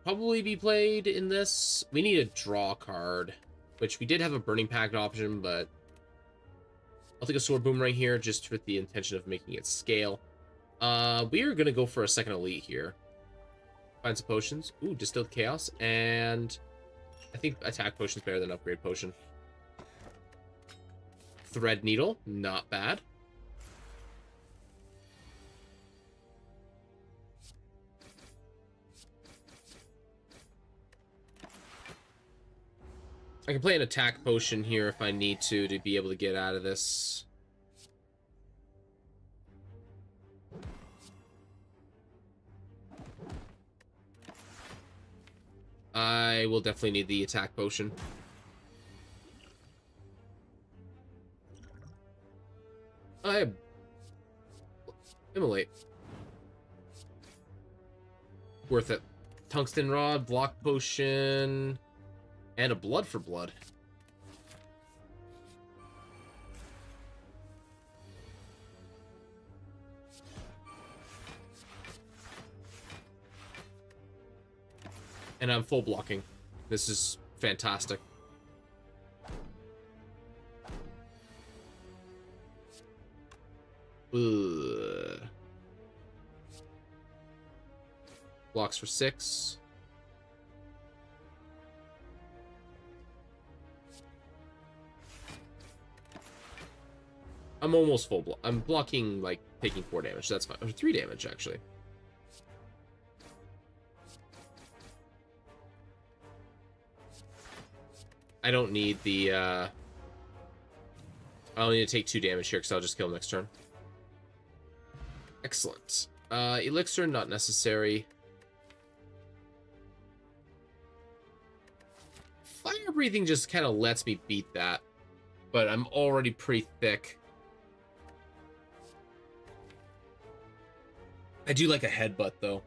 [SPEAKER 1] probably be played in this. We need a draw card, which we did have a Burning Pact option, but I'll take a Sword Boomerang here just with the intention of making it scale. We are going to go for a second Elite here. Find some potions. Ooh, Distilled Chaos. And I think Attack Potion is better than Upgrade Potion. Thread Needle, not bad. I can play an Attack Potion here if I need to be able to get out of this. I will definitely need the Attack Potion. I Immolate. Worth it. Tungsten Rod, Block Potion, and a Blood for Blood. And I'm full blocking. This is fantastic. Ugh. Blocks for 6. I'm almost full block. I'm blocking, like, taking 4 damage. That's fine. Or 3 damage, actually. I don't need the, I don't need to take 2 damage here because I'll just kill him next turn. Excellent. Elixir, not necessary. Fire Breathing just kind of lets me beat that. But I'm already pretty thick. I do like a Headbutt, though.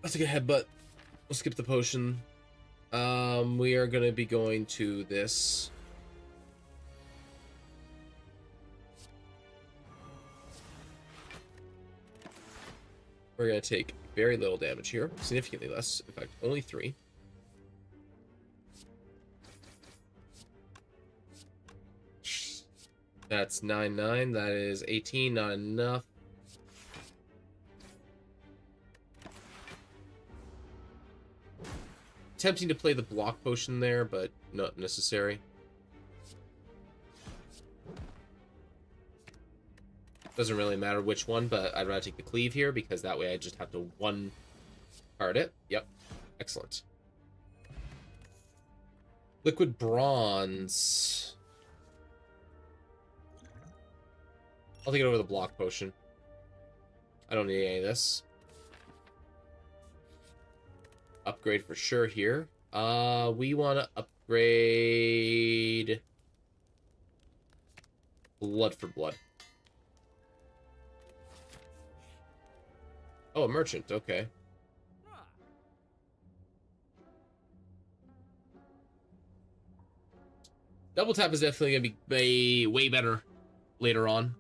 [SPEAKER 1] Let's take a headbutt. We'll skip the potion. We are gonna be going to this. We're gonna take very little damage here, significantly less. In fact, only 3. That's 9, that is 18, not enough. Tempting to play the block potion there, but not necessary. Doesn't really matter which one, but I'd rather take the cleave here because that way I just have to one card it. Yep. Excellent. Liquid bronze. I'll take it over the block potion. I don't need any of this. Upgrade for sure here. We want to upgrade blood for blood. Oh, a merchant. Okay. Double tap is definitely going to be way better later on.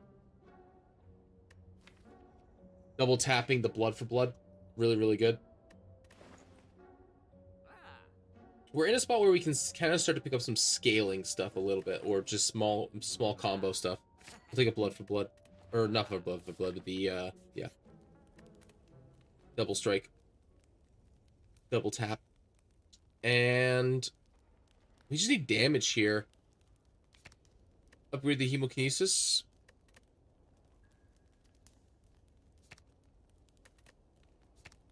[SPEAKER 1] Double tapping the blood for blood. Really, really good. We're in a spot where we can kind of start to pick up some scaling stuff a little bit, or just small combo stuff. I'll take a blood for blood. Or not for blood, the, yeah. Double strike. Double tap. And we just need damage here. Upgrade the hemokinesis.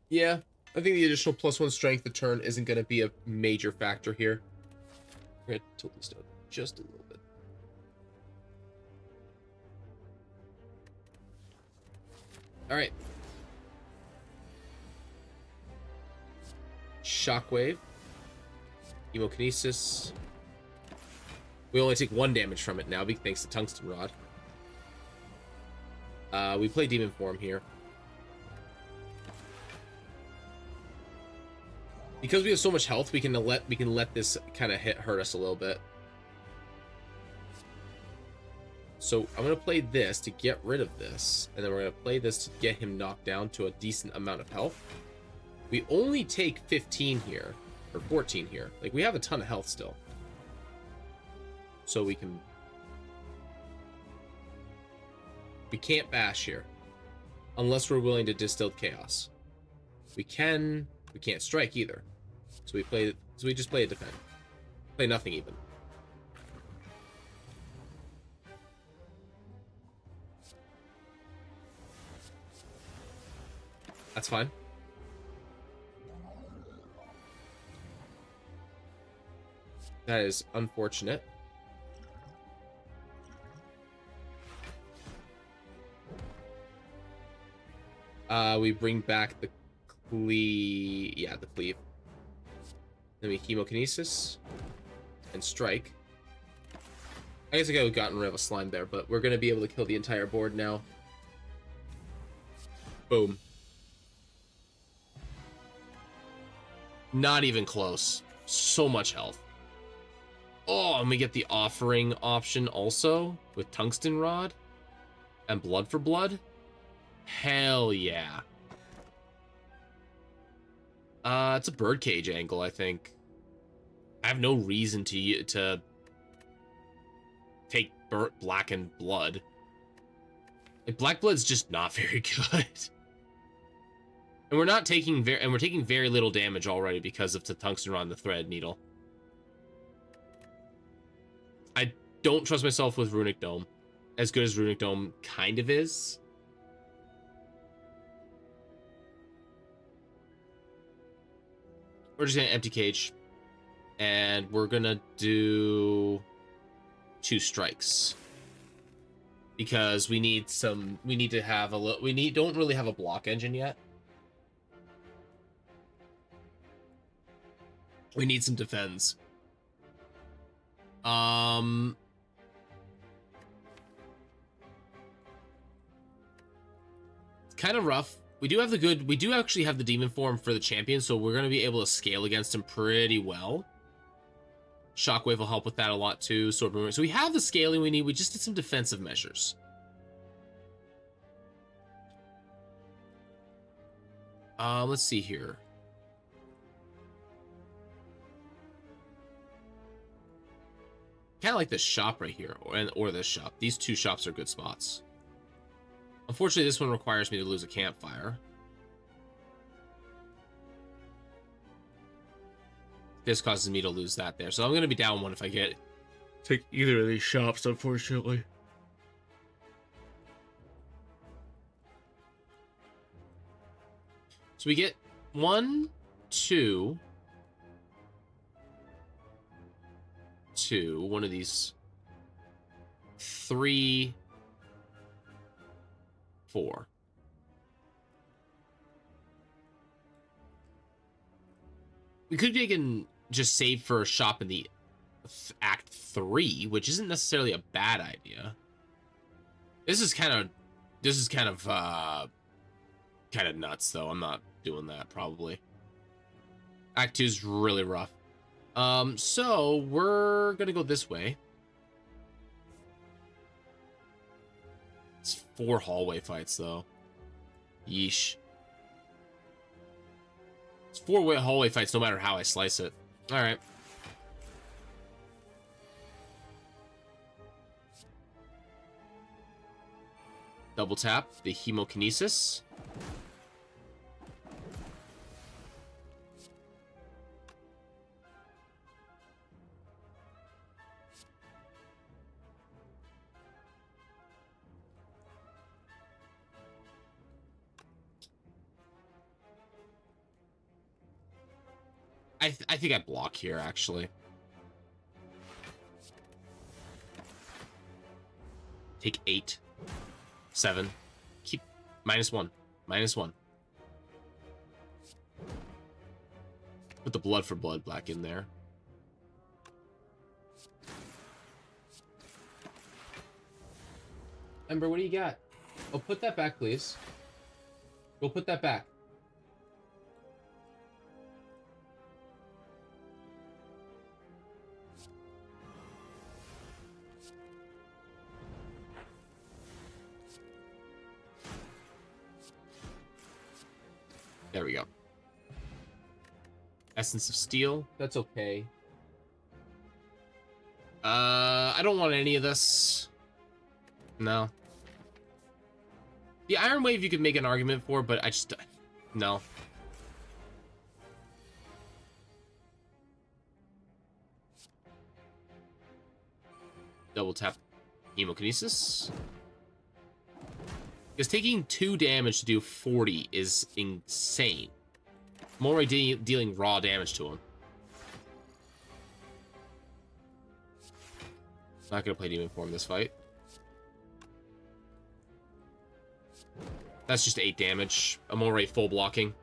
[SPEAKER 1] Yeah, I think the additional +1 strength a turn isn't going to be a major factor here. We're going to tilt this down just a little bit. Alright. Shockwave. Hemokinesis. We only take 1 damage from it now, thanks to Tungsten Rod. We play Demon Form here. Because we have so much health, we can let this kind of hurt us a little bit. So I'm gonna play this to get rid of this, and then we're gonna play this to get him knocked down to a decent amount of health. We only take 15 here, or 14 here. Like, we have a ton of health still. So we can't bash here. Unless we're willing to Distilled Chaos. We can't strike either. So we just play a defend. Play nothing even. That's fine. That is unfortunate. We bring back the cleave. Yeah, the cleave. Then we hemokinesis and strike. I guess I could have gotten rid of a slime there, but we're gonna be able to kill the entire board now. Boom. Not even close. So much health. Oh, and we get the offering option also with Tungsten Rod and Blood for Blood. Hell yeah. It's a birdcage angle, I think. I have no reason to take Black and Blood. Like, Black Blood's just not very good. And we're taking very little damage already because of the Tungsten Rod and the Thread Needle. I don't trust myself with Runic Dome. As good as Runic Dome kind of is. We're just gonna empty cage. And we're gonna do 2 strikes. Because we need to have a little, don't really have a block engine yet. We need some defense. It's kind of rough we do actually have the demon form for the champion, so we're going to be able to scale against him pretty well. Shockwave will help with that a lot too. So we have the scaling we need. We just did some defensive measures. Let's see here. Kind of like this shop right here, or this shop. These two shops are good spots. Unfortunately, this one requires me to lose a campfire. This causes me to lose that there. So I'm going to be down one if I take either of these shops, unfortunately. So we get 1, 2, 2, one of these, 3, 4. We could just save for a shop in the Act 3, which isn't necessarily a bad idea. This is kind of nuts, though. I'm not doing that, probably. Act 2 is really rough. So we're gonna go this way. It's 4 hallway fights, though. Yeesh. It's 4 hallway fights, no matter how I slice it. All right. Double tap the hemokinesis. I think I block here, actually. Take 8. 7. Keep -1. -1. Put the blood for blood black in there. Ember, what do you got? Oh, put that back, please. Go put that back. There we go. Essence of Steel. That's okay. I don't want any of this. No. The Iron Wave you could make an argument for, but I just... No. Double tap Hemokinesis. Because taking 2 damage to do 40 is insane. I'm already dealing raw damage to him. Not gonna play Demon Form this fight. That's just 8 damage. I'm already full blocking.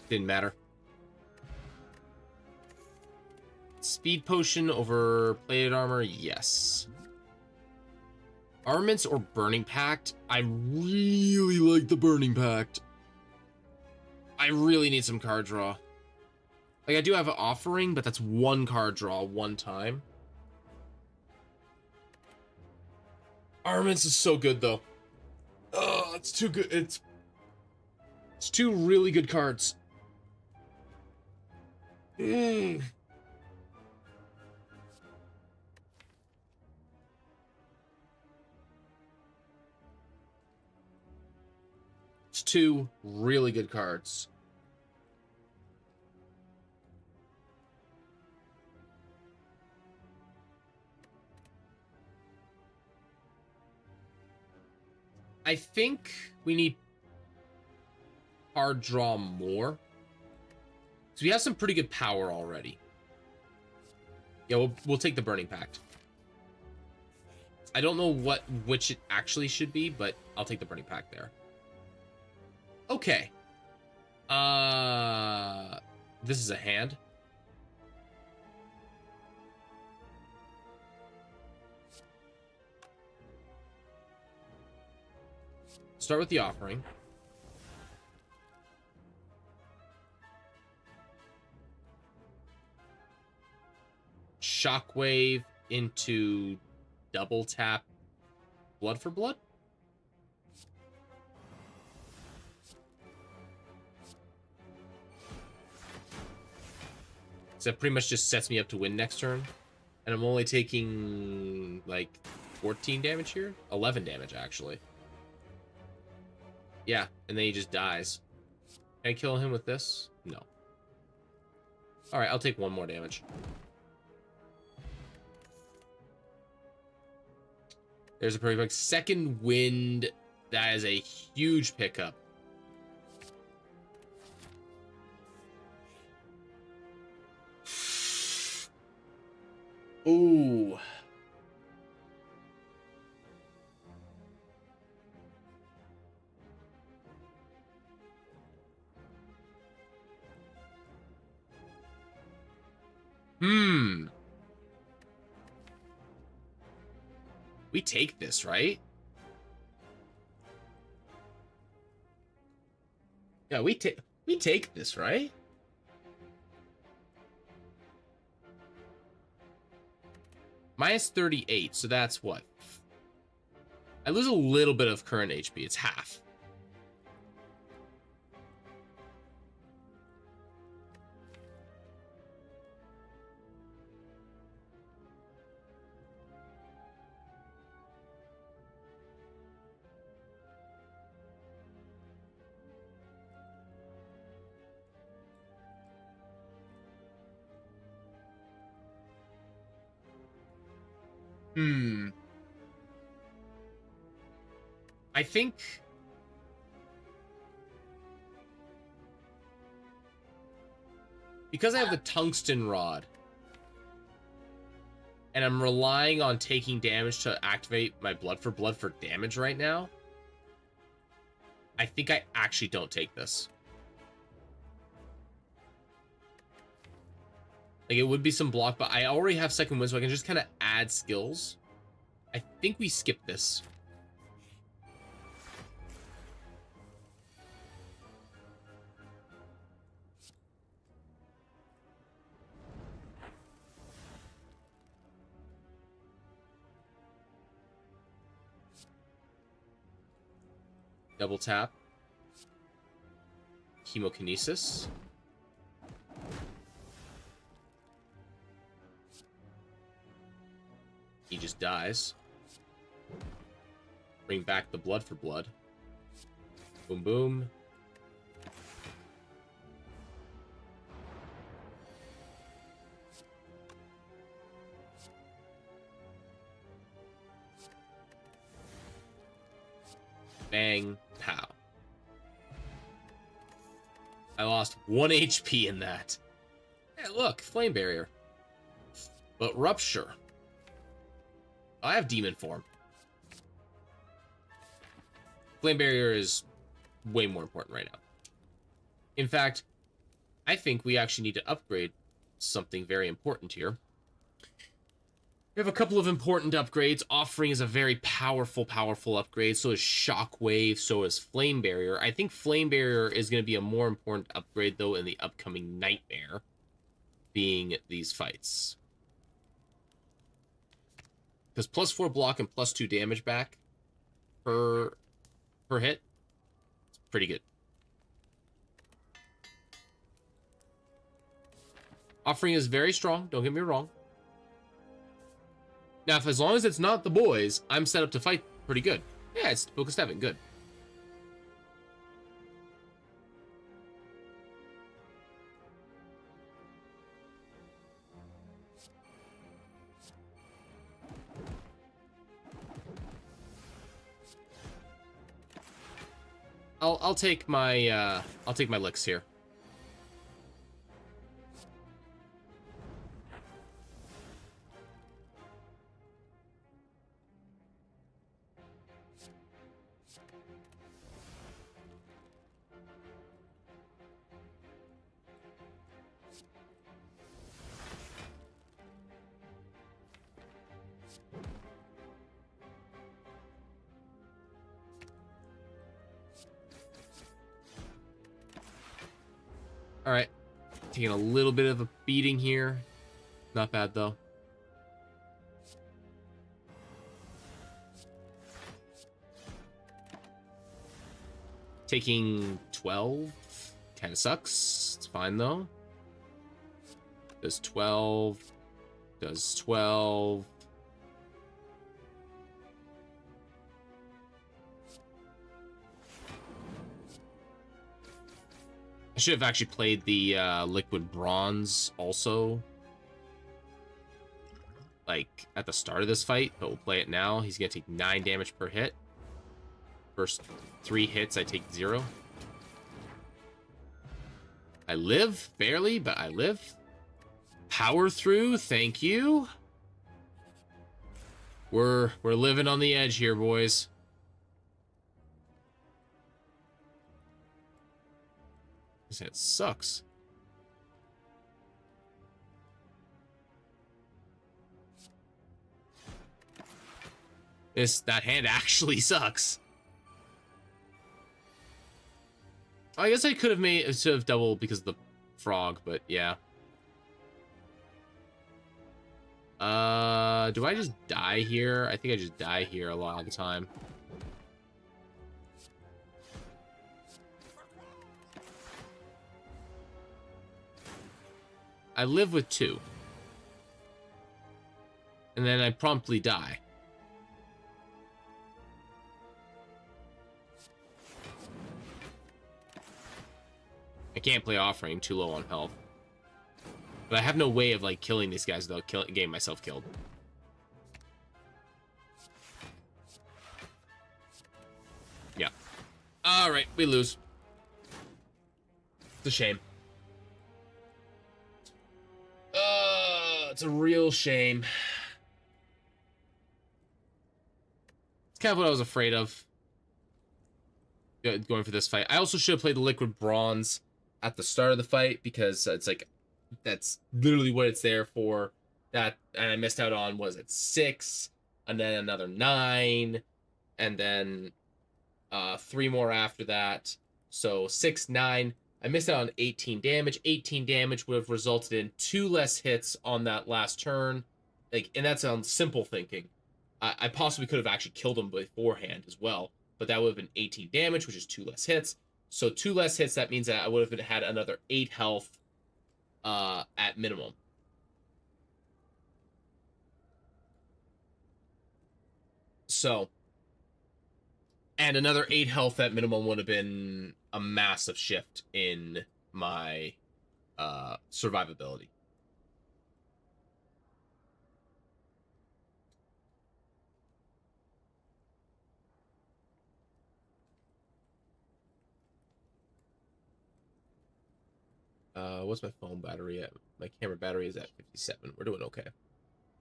[SPEAKER 1] Didn't matter. Speed potion over plated armor, yes. Armaments or Burning Pact? I really like the Burning Pact. I really need some card draw. Like, I do have an offering, but that's 1 card draw, 1 time. Armaments is so good, though. Oh, it's too good. It's 2 really good cards. It's 2 really good cards. I think we need card draw more. So we have some pretty good power already. Yeah, we'll take the Burning Pact. I don't know which it actually should be, but I'll take the Burning Pact there. Okay. This is a hand. Start with the offering. Shockwave into double tap blood for blood. So that pretty much just sets me up to win next turn. And I'm only taking like 14 damage here. 11 damage actually. Yeah, and then he just dies. Can I kill him with this? No. Alright, I'll take 1 more damage. There's a perfect second wind. That is a huge pickup. Ooh. We take this, right? Yeah, we take this, right? Minus 38, so that's what? I lose a little bit of current HP. It's half. I think because I have the tungsten rod and I'm relying on taking damage to activate my blood for damage right now, I think I actually don't take this. Like, it would be some block, but I already have second wind, so I can just kind of add skills. I think we skip this. Double tap. Chemokinesis. He just dies. Bring back the blood for blood. Boom, boom. Bang, pow. I lost 1 HP in that. Hey, look, flame barrier. But rupture. I have demon form. Flame barrier is way more important right now. In fact, I think we actually need to upgrade something very important here. We have a couple of important upgrades. Offering is a very powerful upgrade. So is Shockwave, so is Flame Barrier. I think Flame Barrier is going to be a more important upgrade, though, in the upcoming Nightmare, being these fights. Because +4 block and +2 damage back per hit. It's pretty good. Offering is very strong, don't get me wrong. Now, if as long as it's not the boys, I'm set up to fight pretty good. Yeah, it's Book of Steven, good. I'll take my licks here. All right, taking a little bit of a beating here. Not bad though. Taking 12 kind of sucks. It's fine though. Does 12. Does 12. I should have actually played the liquid bronze also, like at the start of this fight, but we'll play it now. He's gonna take 9 damage per hit. First 3 hits, I take 0. I live, barely, but I live. Power through, thank you. We're living on the edge here, boys. It sucks. That hand actually sucks. I guess I could have made double because of the frog, but yeah. Do I just die here? I think I just die here a lot of the time. I live with 2. And then I promptly die. I can't play offering, too low on health. But I have no way of like killing these guys without getting myself killed. Yeah. Alright, we lose. It's a shame. It's a real shame. It's kind of what I was afraid of going for this fight. I also should have played the liquid bronze at the start of the fight because it's like that's literally what it's there for. That, and I missed out on, was it 6, and then another 9, and then 3 more after that. So 6, 9. I missed out on 18 damage. 18 damage would have resulted in 2 less hits on that last turn. Like, and that's on simple thinking. I possibly could have actually killed him beforehand as well, but that would have been 18 damage, which is 2 less hits. So 2 less hits, that means that I would have had another 8 health at minimum. So, and another 8 health at minimum would have been a massive shift in my survivability. What's my phone battery at? My camera battery is at 57. We're doing okay.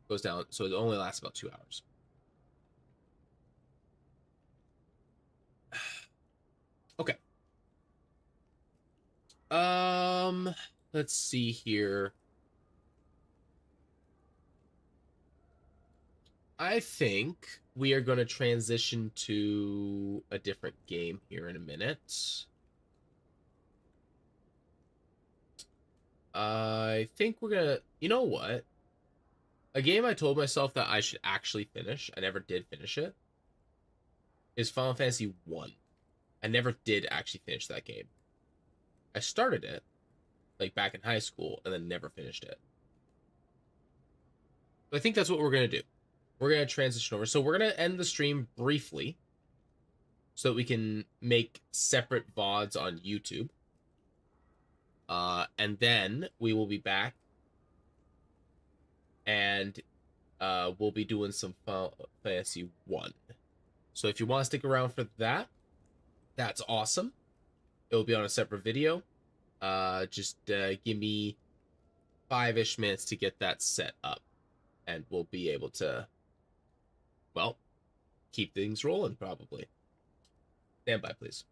[SPEAKER 1] Goes down, so it only lasts about 2 hours. Okay. Let's see here. I think we are going to transition to a different game here in a minute. I think we're gonna, you know what? A game I told myself that I should actually finish, I never did finish it, is Final Fantasy 1. I never did actually finish that game. I started it, like back in high school, and then never finished it. But I think that's what we're gonna do. We're gonna transition over. So we're gonna end the stream briefly, so that we can make separate VODs on YouTube. And then we will be back, and we'll be doing some Final Fantasy 1. So if you want to stick around for that, that's awesome. It will be on a separate video. Just give me 5-ish minutes to get that set up, and we'll be able to, well, keep things rolling, probably. Stand by, please.